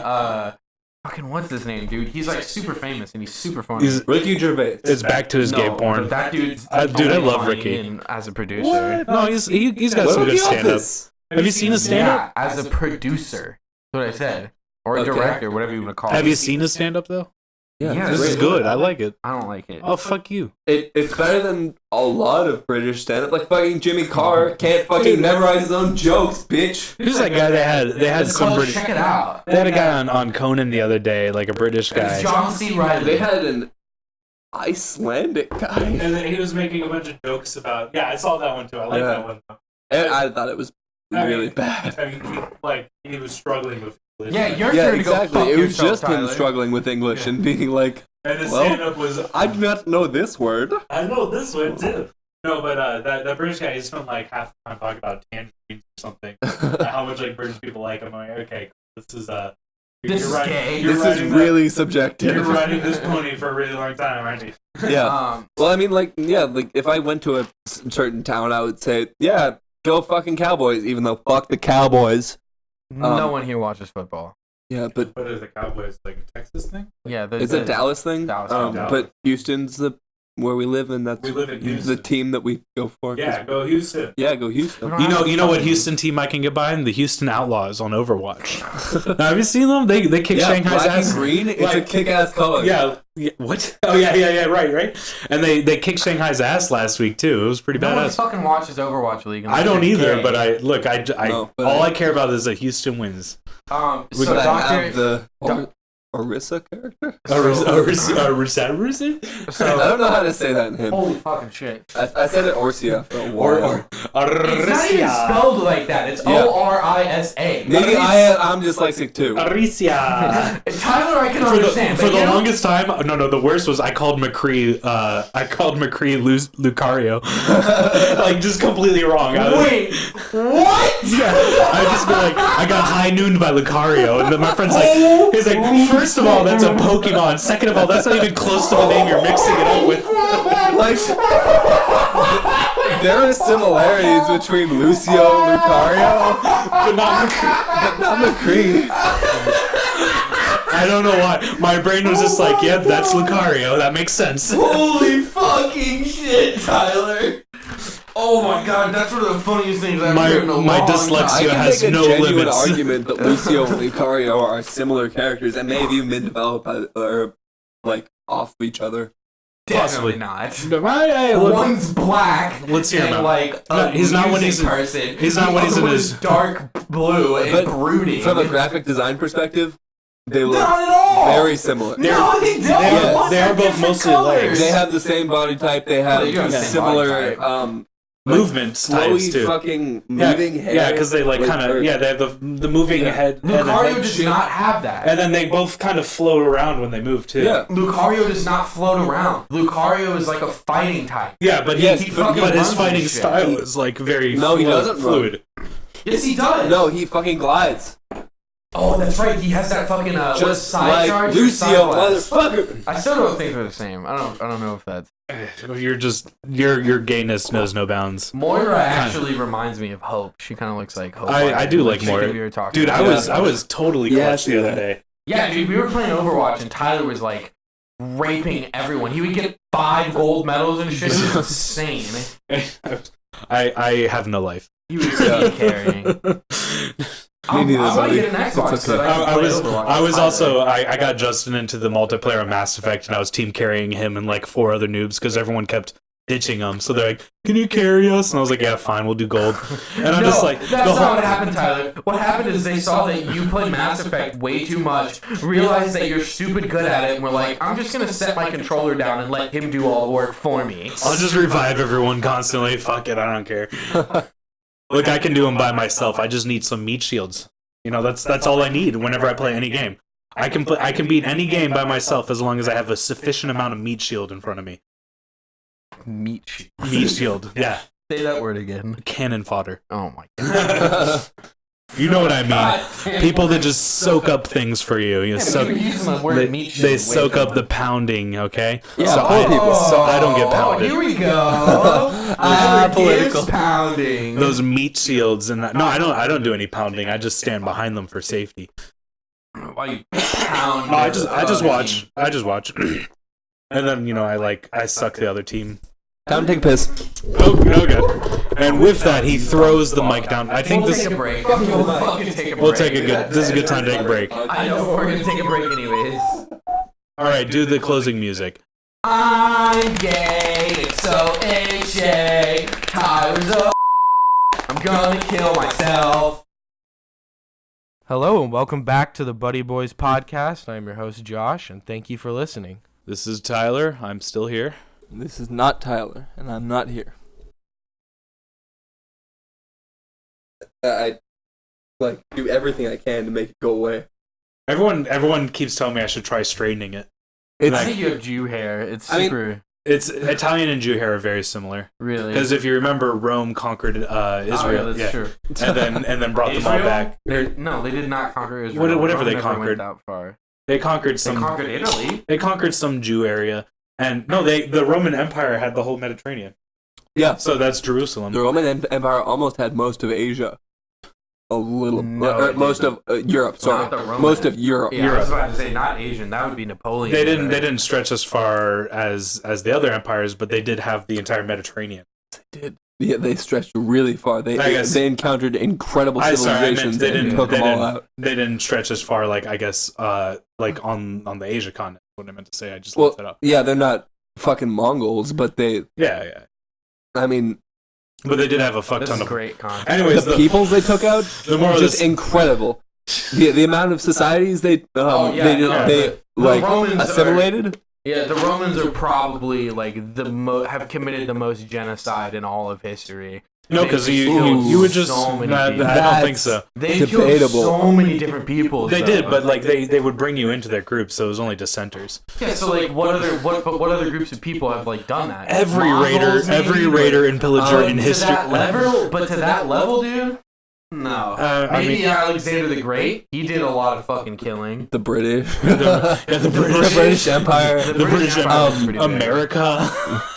Fucking what's his name, dude? He's like super famous and he's super funny. He's, Ricky Gervais. it's back to his gay No, porn. but that dude's Dude, I only love funny Ricky. as a producer. No, he's got What some about good The stand up. Office? Have you seen his stand up? Yeah, as a producer. That's what I said. Or a Okay. director, whatever you want to call it. Have you seen his stand up though? Yeah, This is great. good. I like it. I don't like it. Oh, fuck you. It's better than a lot of British stand-up. Like fucking Jimmy Carr can't fucking memorize his own jokes, bitch. Who's that guy they had It's some called British. Check It Out. They had a guy on Conan the other day, like a British It's guy. John C. Riley. They had an Icelandic guy. And then he was making a bunch of jokes about. Yeah, I saw that one too. I like Yeah. that one. And I thought it was I really mean, bad. I mean, he was struggling with. English. Yeah, your Yeah, turn to go exactly. fuck It was yourself, just him Tyler. struggling with English and being like, And the Well, stand-up was. I do not know this word. I know this one too. No, but that British guy, he spent like half the time talking about tangerines or something. How much like British people like him. I'm like, okay, this is This is gay. You're This is riding really You're subjective. riding this pony for a really long time, aren't you? Yeah. Well, I mean, like, if I went to a certain town, I would say, yeah, go fucking Cowboys, even though fuck the Cowboys. No one here watches football. Yeah, but What is the Cowboys, like, Texas thing? Yeah, it's a Dallas thing. Dallas. But Houston's where we live, and that's We live in the Houston. team that we go for. Yeah, go Houston. Yeah, go Houston. You know what Houston team I can get behind? The Houston Outlaws on Overwatch. Have you seen them? They kick Shanghai's black ass. and green. It's a Like- kick-ass color. Yeah. What? Oh yeah. Right. And they kicked Shanghai's ass last week too. It was pretty No one badass. fucking watches Overwatch League. I don't either, gay. but I No, but all I care about is that Houston wins. So But I Doctor. have the Orisa character. So, I don't know how to say that in him. holy fucking shit! I said it Orsia for a while. It's not even spelled like that. It's Yeah. Orisa. Maybe I'm dyslexic too. Aricia. Tyler, I can understand. For but the you know- longest time, no, the worst was I called McCree Lucario. Like, just completely wrong. Wait, what? I'd just be like, I got high nooned by Lucario, and then my friend's like, he's like, first of all, that's a Pokemon. Second of all, that's not even close to the name you're mixing it up with. Like, there are similarities between Lucio and Lucario, But not McCree. but not McCree. I don't know why. My brain was just like, yeah, that's Lucario. That makes sense. Holy fucking shit, Tyler! Oh my god, that's one of the funniest things I've My- heard in a my long dyslexia I time. can has make a no genuine limits. argument that Lucio and Lucario are similar characters and may have even been developed by, or like off each other. Definitely not. Hey, look, One's black. Let's hear him and out. like a No, he's not when he's music in- person. he's not The when he's other in one his- is dark blue and But brooding. From a graphic design perspective, they look Not at all. very similar. No, they don't. Yeah, Both they are have both different mostly colors. legs. They have the same body type. They have They do have the same similar body type. movement types flowy too. fucking moving hair. Yeah, because they like kind of or- they have the moving Yeah. head. and Lucario then- does not have that. And then they both kind of float around when they move too. Yeah. Lucario does not float around. Lucario is like a fighting type. Yeah, but Yes, he but but his runs fighting and shit. style is like very No, he doesn't fluid. Yes, he does. No, he fucking glides. Oh, that's right. He has that fucking Just side like charge or Lucio, side blast. motherfucker. I still don't think they're the same. I don't know if that's. You're just your gayness knows no bounds. Moira actually reminds me of Hope. She kind of looks like Hope. I do like Chicken Moira. we were talking Dude, I about. was totally Yeah, clutch the other day. Yeah, dude, we were playing Overwatch and Tyler was like raping everyone. He would get 5 gold medals and shit. It was insane. I have no life. He was so carrying. I'm neither, gonna buddy. get an Xbox It's so okay. that I can I play was Overwatch I with was Tyler. also I got Justin into the multiplayer of Mass Effect, and I was team carrying him and like 4 other noobs because everyone kept ditching him. So they're like, "Can you carry us?" And I was like, "Yeah, fine, we'll do gold." And I'm No, just like, that's the not whole- what happened, Tyler. What happened is they saw that you played Mass Effect way too much, realized that you're stupid good at it, and were like, I'm just gonna set my controller down and let him do all the work for me. I'll just revive everyone constantly. Fuck it, I don't care. Look, I can do them by myself. I just need some meat shields. You know, that's all I need whenever I play any game. I can beat any game by myself as long as I have a sufficient amount of meat shield in front of me. Meat shield. Meat shield, yeah, Say that word again. cannon fodder. Oh my god. You know what I mean? People that just soak up things for you. You soak, they soak up the pounding. Okay, Yeah, so poor people. So I don't get pounded. Here we go. Political. Pounding. Those meat shields and that. No, I don't do any pounding. I just stand behind them for safety. While you pound. No, I just watch. I just watch. And then, you know, I suck the other team. Time to take a piss. Okay. And with that, he throws the mic down. I think We'll this. take a break. We'll fucking take a break. We'll take a good. This is a good time to take a break. I know, but we're gonna take a break anyways. All right, do the closing music. I'm gay, it's so HA. Tyler's a I'm gonna kill myself. Hello and welcome back to the Buddy Boys podcast. I'm your host Josh, and thank you for listening. This is Tyler. I'm still here. This is not Tyler, and I'm not here. I like do everything I can to make it go away. Everyone keeps telling me I should try straightening it. It's I think you have Jew hair. It's I mean- super. It's Italian and Jew hair are very similar. Really. Because if you remember, Rome conquered Israel, that's true. and then brought them all Israel? back. No, they did not conquer Israel. Whatever Rome they never conquered. Went that far. They conquered They some. conquered Italy. They conquered some Jew area, and no, the Roman Empire had the whole Mediterranean. Yeah. So that's Jerusalem. The Roman Empire almost had most of Asia. A little. Most of Europe, sorry. Not the Roman. Most of Europe. Yeah, I was about to say not Asian. That would be Napoleon. They didn't stretch as far as the other empires, but they did have the entire Mediterranean. They did. Yeah, they stretched really far. They encountered incredible I civilizations and took them all out. They didn't stretch as far, like I guess, like on the Asia continent. What I meant to say, I just looked it up. Yeah, they're not fucking Mongols, but they. Yeah. I mean, but they did have a fuck ton of great content. Anyways, the peoples they took out, just incredible. The amount of societies they assimilated. The Romans are probably like have committed the most genocide in all of history. No, because you would just. I don't think so. They killed so many different people. They did, but like they would bring you into their groups, so it was only dissenters. Yeah, so like what other groups of people have like done that? Every raider and pillager in history. But to that level, dude. No. Maybe Alexander the Great. He did a lot of fucking killing. The British. the British Empire. The British America.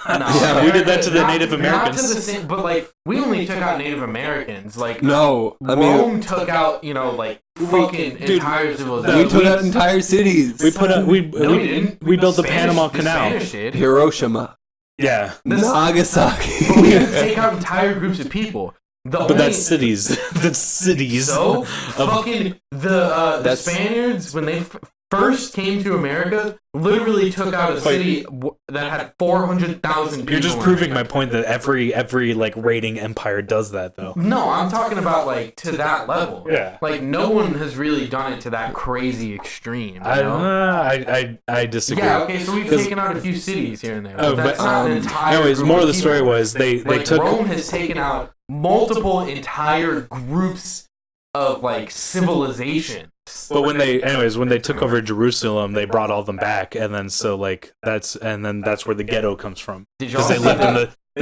No. We did that to the Native Americans. Not to the same, but like we only took out Native Americans. Like Rome took out, like fucking entire civilizations. We took out entire cities. We built the Panama Canal. Hiroshima. Yeah. Nagasaki. But we had to take out entire groups of people. That's cities. That's cities. So, fucking the Spaniards, when they first came to America, literally took out a city that had 400,000 people. You're just proving my point that every like raiding empire does that, though. No, I'm talking about like to that level. Yeah. Like no one has really done it to that crazy extreme. I disagree. Yeah. Okay. So we've taken out a few cities here and there. But that's not an entire. Anyways, more of the story was they took. Rome has taken out multiple entire groups of like civilization. But when they took over Jerusalem, they brought all them back, and then that's where the ghetto comes from. Because they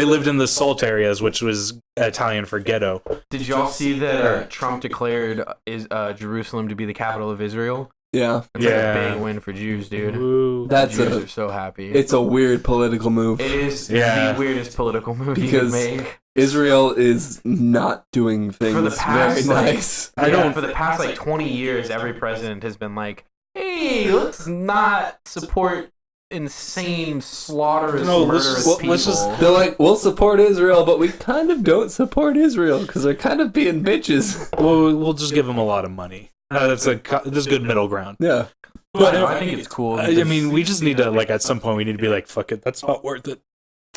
lived in the salt areas, which was Italian for ghetto. Did y'all see that Trump declared Jerusalem to be the capital of Israel? Yeah. It's like a big win for Jews, dude. Ooh. Jews are so happy. It's a weird political move. It is the weirdest political move you can make. Israel is not doing things for the past, very nice. For the past 20 years, every president has been like, "Hey, let's not support insane, murderous people." They're like, "We'll support Israel, but we kind of don't support Israel because they're kind of being bitches." Well, we'll just give them a lot of money. That's a good middle ground. Yeah. But I think it's cool. I mean, we just need to at some point we need to be like, "Fuck it, that's not worth it."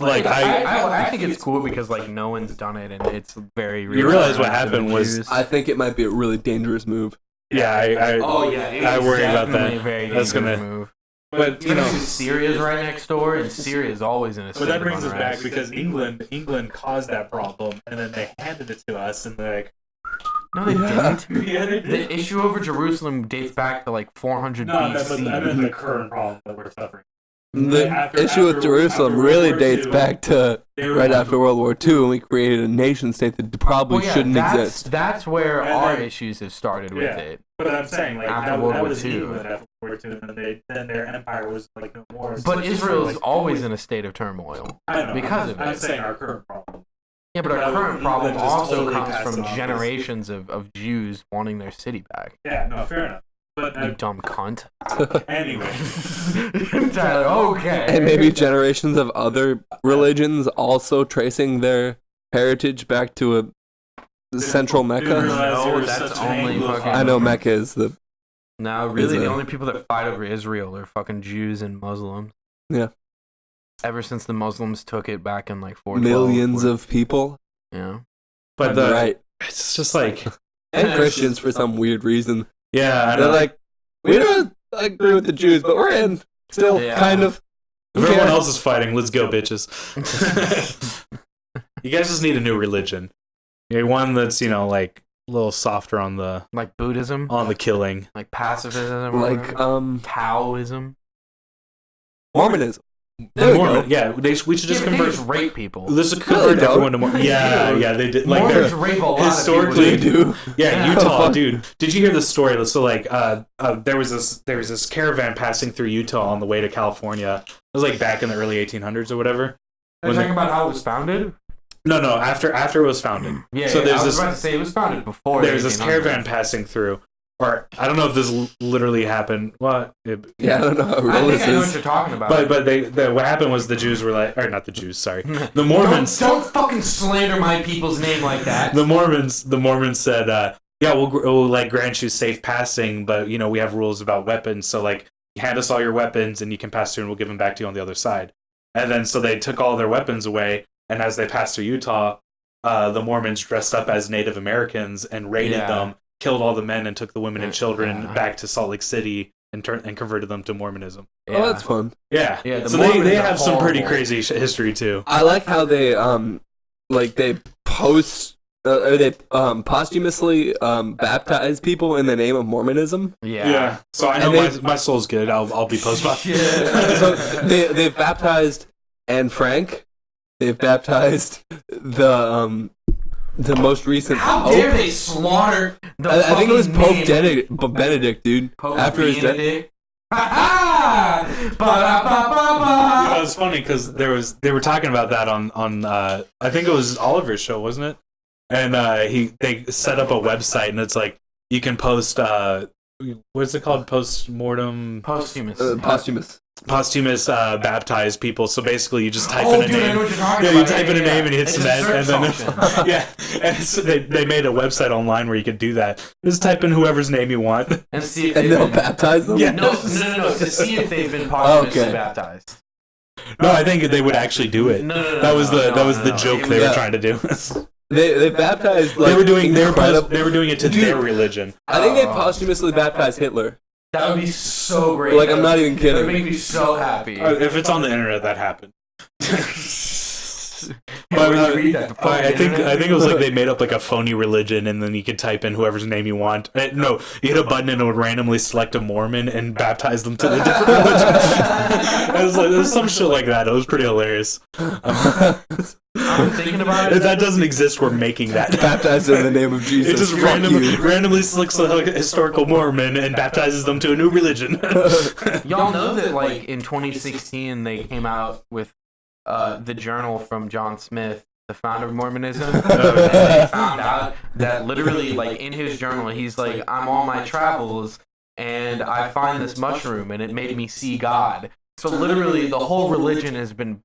I think it's cool because no one's done it and it's very. You realize what happened was. I think it might be a really dangerous move. Yeah, I worry about that. A very that's gonna move. But Syria's right next door, and Syria is always in a. But that brings us back because England caused that problem, and then they handed it to us, and they're like. No, they didn't. Yeah, they did. The issue over Jerusalem dates back to 400 BC. No, I mean the current problem that we're suffering. The issue with Jerusalem really dates back to right after World War II, when we created a nation state that probably shouldn't exist. That's where our issues have started with it. But I'm saying, after World War II. After World War II, and then their empire was no more. But Israel is always in a state of turmoil. I know. Because of it. I'm saying our current problem. Yeah, but our current problem also comes from generations of Jews wanting their city back. Yeah, no, fair enough. But, you dumb cunt. Anyway. Okay. And maybe generations of other religions also tracing their heritage back to a central Mecca. No, that's only fucking... I know Mecca is the... No, really, the only people that fight over Israel are fucking Jews and Muslims. Yeah. Ever since the Muslims took it back in 412. Millions of people. Yeah. But right. It's just like... And Christians for some weird reason. Yeah, they're like, we don't agree with the Jews, but we're in still, kind of. If everyone else is fighting, let's go, bitches. You guys just need a new religion. One that's a little softer on the Buddhism, on the killing, pacifism, Taoism, Mormonism. Yeah, we should just convert. They just rape people. Let's convert everyone to Mormon. Yeah, they did. Mormons rape a lot historically, of people. They do. Yeah, Utah, dude. Did you hear the story? So there was this caravan passing through Utah on the way to California. It was back in the early 1800s or whatever. Are you talking about how it was founded? No, after it was founded. Yeah, so there's I was this. about to say it was founded before. There's this 1800s. caravan passing through, or I don't know if this literally happened. What? Yeah, I don't know how real I think this I know what is. you're talking about. But what happened was the Jews were like, or not the Jews, sorry, the Mormons. Don't fucking slander my people's name like that. The Mormons said, yeah, we'll like grant you safe passing, but you know we have rules about weapons, so like hand us all your weapons and you can pass through, and we'll give them back to you on the other side. And then so they took all their weapons away, and as they passed through Utah, the Mormons dressed up as Native Americans and raided them, killed all the men, and took the women and children back to Salt Lake City and converted them to Mormonism. Oh, that's fun. Yeah. The So Mormons they are have some pretty horrible. crazy history too. I like how they they post or they posthumously baptize people in the name of Mormonism. Yeah. So I know And my soul's good. I'll be post. So they've baptized Anne Frank. They've baptized the most recent How Pope. dare they slaughter the I think it was fucking Pope name. Benedict, dude. Pope after his death. Benedict. Ha ha! Ba-da-ba-ba-ba! You know, it's funny because they were talking about that on I think it was Oliver's show, wasn't it? And they set up a website, and it's like you can post what's it called, posthumous baptized people. So basically you just type in a name. You type in a name and you hit submit, and then and they made a website online where you could do that. Just type in whoever's name you want and see if And they've they'll been baptize them? Yeah. No, to see if they've been posthumously Okay. baptized. No, I think they would actually do it. No, That was the no. joke they were Yeah. trying to do. They baptized like they were doing incredible. they were doing it to Dude. their religion. I think they posthumously baptized Hitler. That would be so great. Like, I'm not even That would kidding. make me so happy. If it's on the internet, that happened. Where did you read that? The I think internet? it was like they made up like a phony religion, and then you could type in whoever's name you want. No, you hit a button and it would randomly select a Mormon and baptize them to the different religion. It was some shit like that. It was pretty hilarious. I'm thinking about If it. that doesn't exist, we're making that. Baptized in the name of Jesus. It just Fuck you. randomly selects a historical Mormon and baptizes them to a new religion. Y'all know that, like, in 2016, they came out with the journal from John Smith, the founder of Mormonism. And they found out that literally, like, in his journal, he's like, I'm on my travels, and I find this mushroom, and it made me see God. So literally, the whole religion has been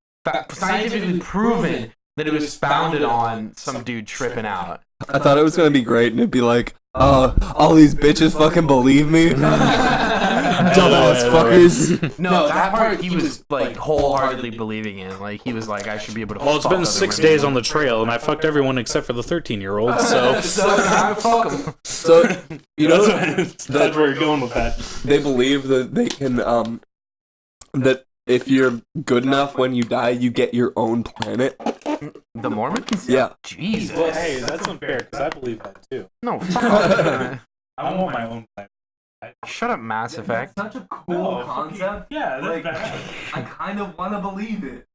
scientifically proven that it was founded on some dude tripping out. I thought it was gonna be great, and it'd be like, all these bitches fucking believe me. Dumbass fuckers. No, that part he was like wholeheartedly believing in. Like he was like, I should be able to. Well, it's fuck been other 6 women. days on the trail, and I fucked everyone except for the 13-year-old. So So time to fuck 'em. So you know that's where we're going with that. they believe that they can that if you're good enough when you die, you get your own planet. The Mormons? Yeah. Jesus. Well, hey, that's unfair because I believe that too. No, fuck off. I want my own planet. Shut up, Mass Effect. Such a cool concept. Yeah, that's Like, bad. I kind of want to believe it.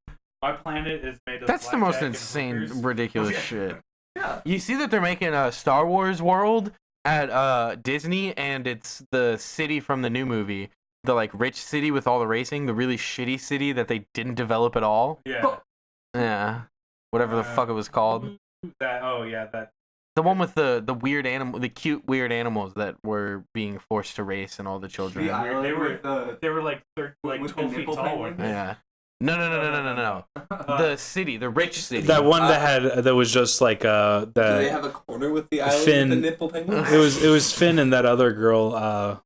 My planet is made of. That's the most blackjack and insane, hookers. ridiculous shit. Yeah. You see that they're making a Star Wars world at Disney, and it's the city from the new movie. The like rich city with all the racing, the really shitty city that they didn't develop at all. Yeah. Yeah. Whatever the fuck it was called. That. Oh yeah. That. The one with the weird animal, the cute weird animals that were being forced to race, and all the children. The island They were- with the They were like with 12 the feet nipple tall. penguins? Yeah. No. The city, the rich city. That one that was just like Do they that. have a corner with the island Finn. with the nipple penguins? It was Finn and that other girl.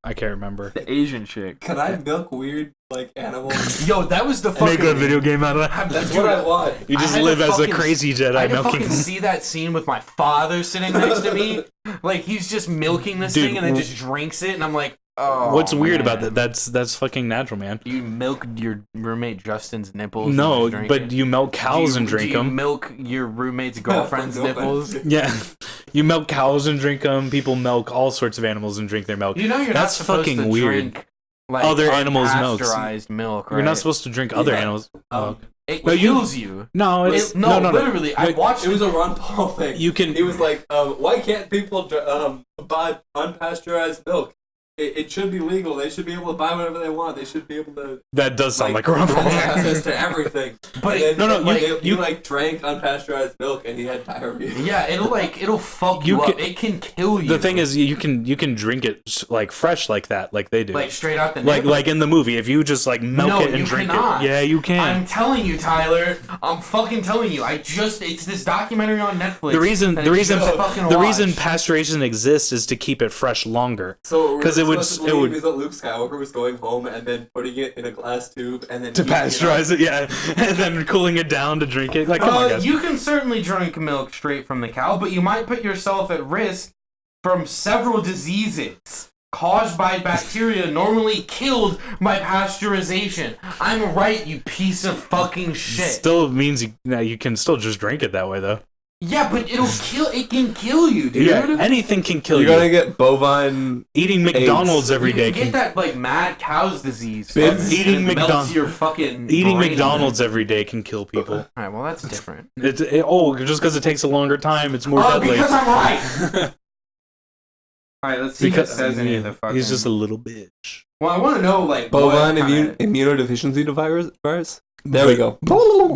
I can't remember. The Asian chick. Can I milk weird like animals? Yo, that was the fucking. Make a video game out of that. That's what I want. You I just had to live as a fucking- crazy I Jedi had to milking. fucking see that scene with my father sitting next to me. Like he's just milking this Dude, thing and then just drinks it, and I'm like, oh. What's weird man. about that? That's fucking natural, man. You milk your roommate Justin's nipples. No, and drink but it? you milk cows Do and drink do you them. milk your roommate's girlfriend's nipples. Yeah, you milk cows and drink them. People milk all sorts of animals and drink their milk. You know you're That's not supposed fucking to weird. drink like Other animals' milks. unpasteurized milk. Right? You're not supposed to drink other Yeah. animals. milk. It No, you- kills you. No, it's No, no. literally, I Like, watched It was a Ron Paul thing. You can. He was like, why can't people buy unpasteurized milk? it should be legal. They should be able to buy whatever they want. They should be able to That does sound like a rumble. have access to everything. But and then, you drank unpasteurized milk and he had diarrhea. Yeah, it'll fuck you up. It can kill you. The thing is, you can drink it like fresh like that, like they do. like straight out the like in the movie, if you just like milk it and drink cannot. it. Yeah, you can. I'm telling you, Tyler. I'm fucking telling you. It's this documentary on Netflix. The reason watch. pasteurization exists is to keep it fresh longer. So because it would is that Luke Skywalker was going home and then putting it in a glass tube and then to pasteurize it, yeah, and then cooling it down to drink it. Like, come on, guys. You can certainly drink milk straight from the cow, but you might put yourself at risk from several diseases caused by bacteria normally killed by pasteurization. I'm right, you piece of fucking shit. Still means you can still just drink it that way, though. Yeah, but it can kill you, dude. Yeah, anything can kill you. You're gonna get bovine. Eating McDonald's every You day can get that like mad cow's disease. Eating melts your fucking Eating brain. McDonald's every day can kill people. Alright, well that's different. Just because it takes a longer time, it's more deadly. Because I'm right. Alright, let's see if it says any of the fucking... He's just a little bitch. Well, I want to know, like, Bovine immunodeficiency virus? There we go.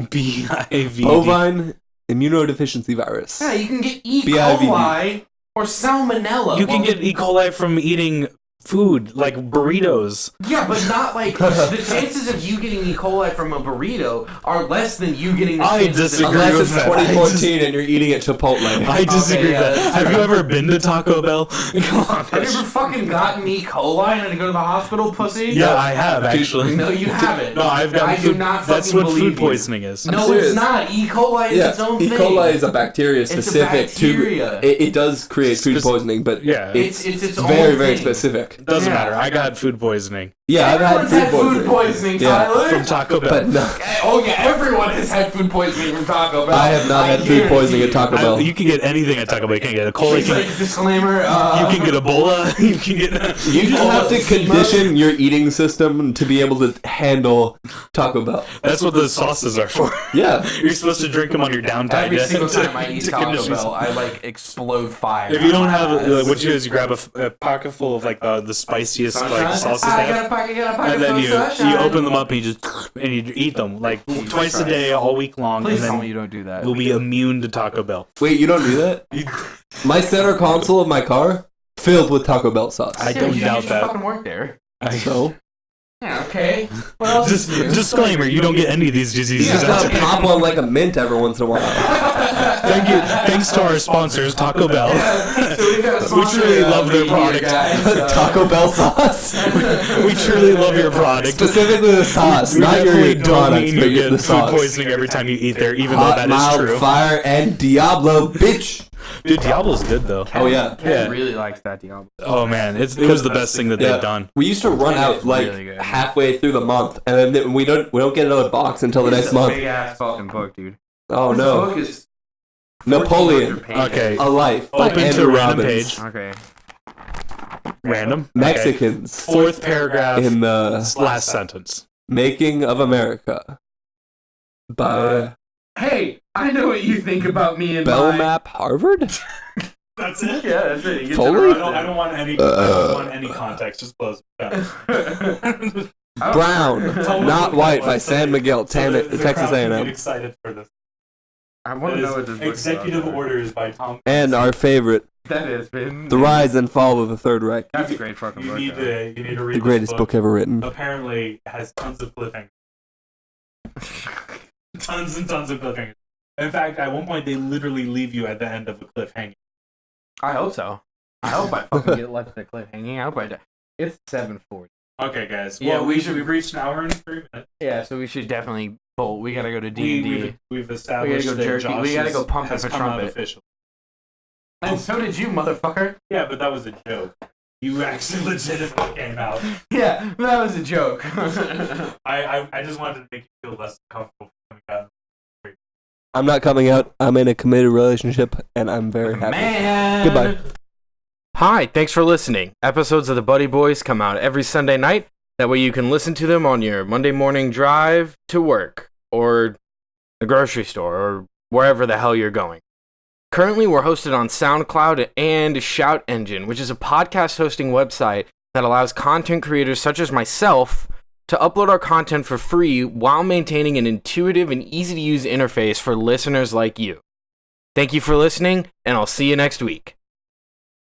B-I-V. Bovine immunodeficiency virus. Yeah, you can get E. BIVV. coli or salmonella. You can get E. coli from eating food, like burritos. Yeah, but not like... the chances of you getting E. coli from a burrito are less than you getting... I disagree Unless with it's that. 2014 and you're eating at Chipotle. I disagree yeah, with that. Have you ever been to Taco Bell? Come on. Have you ever fucking gotten E. coli and had to go to the hospital, pussy? Yeah, I have, actually. No, you haven't. No, I've gotten I food. do not That's fucking what believe food you. poisoning is. No, serious. it's not. E. coli is its own E. thing. coli is a bacteria It's a specific bacteria. to... It does create food poisoning, but Yeah. It's its own very, thing. very specific. Doesn't Yeah. matter. I got food poisoning. Yeah, I've Everyone's had food poisoning. poisoning, Tyler. From Taco Bell. But no, Oh yeah, everyone has had food poisoning from Taco Bell. I have not had food guarantee poisoning at you. Taco Bell. You can get anything at Taco Bell. You can get a cola. You It's can, like, disclaimer. you can get Ebola. You can get... You just have to condition your eating system to be able to handle Taco Bell. That's what the sauces are for. Yeah. You're supposed to drink them on your downtime. Every to- single to- time I eat to Taco condition Bell, I like explode fire. If you don't have, what you do is you grab a pocket full of like the spiciest like sauces they I have, got a pocket and then full of you sunshine. open them up and you eat them like twice a day, all week long, Please and tell then me you don't do that. you'll be immune to Taco Bell. Wait, you don't do that? My center console of my car filled with Taco Bell sauce. I don't you doubt used to that. fucking work there. So? Yeah, okay. What else is new? Disclaimer: you don't get any of these You diseases. just out gotta there. pop one like a mint every once in a while. Thank you. Thanks to our sponsors, Taco Bell. So we got a We sponsor, truly love their meat here, product. guys. Taco Bell sauce. We truly love your product. Specifically the sauce, We not definitely your don't products, mean but you the get food sauce. poisoning every time you eat there, even though Hot, that is mild, true. fire, and Diablo, bitch. Dude, Diablo's good though. Oh yeah. Ken Yeah. really likes that Diablo. Oh man, it was the best thing that Yeah. they've done. We used to run It out is like really good. halfway through the month, and then we don't get another box until the next month. Big ass fucking book, dude. Oh This no, book is Napoleon, 1400 pages. Okay. A Life by Open to Andrew random Robbins. page. Okay. Random. Okay. Mexicans Fourth paragraph. in the Last sentence. Making of America by Hey, I know what you think about me and Belknap Harvard. That's it. Yeah, that's it. You get Foley? to I don't want any. Context. Just close. Brown, Not White by San Miguel, Texas A&M. Excited for this. I want to know what this book Executive is about. Orders by Tom. And our favorite, That has been The Rise and Fall of the Third Reich. That's a great fucking book. You need to read The greatest this book ever written. Apparently has tons of cliffhangers. Tons and tons of cliffhangers. In fact, at one point they literally leave you at the end of a cliffhanger. I hope so. I hope I fucking get left at the cliff hanging. I hope I do. It's 7:40. Okay, guys. Yeah, Well, we've reached an hour and 3 minutes. Yeah, so we should definitely bolt. We gotta go to D&D. We've established go that jerky. Josh We gotta go pump has up a come out trumpet. official. And so did you, motherfucker. Yeah, but that was a joke. You actually legitimately came out. Yeah, that was a joke. I just wanted to make you feel less comfortable coming out. I'm not coming out. I'm in a committed relationship, and I'm very happy. Man. Goodbye. Hi, thanks for listening. Episodes of the Buddy Boys come out every Sunday night. That way you can listen to them on your Monday morning drive to work, or the grocery store, or wherever the hell you're going. Currently, we're hosted on SoundCloud and Shout Engine, which is a podcast hosting website that allows content creators such as myself to upload our content for free while maintaining an intuitive and easy to use interface for listeners like you. Thank you for listening, and I'll see you next week.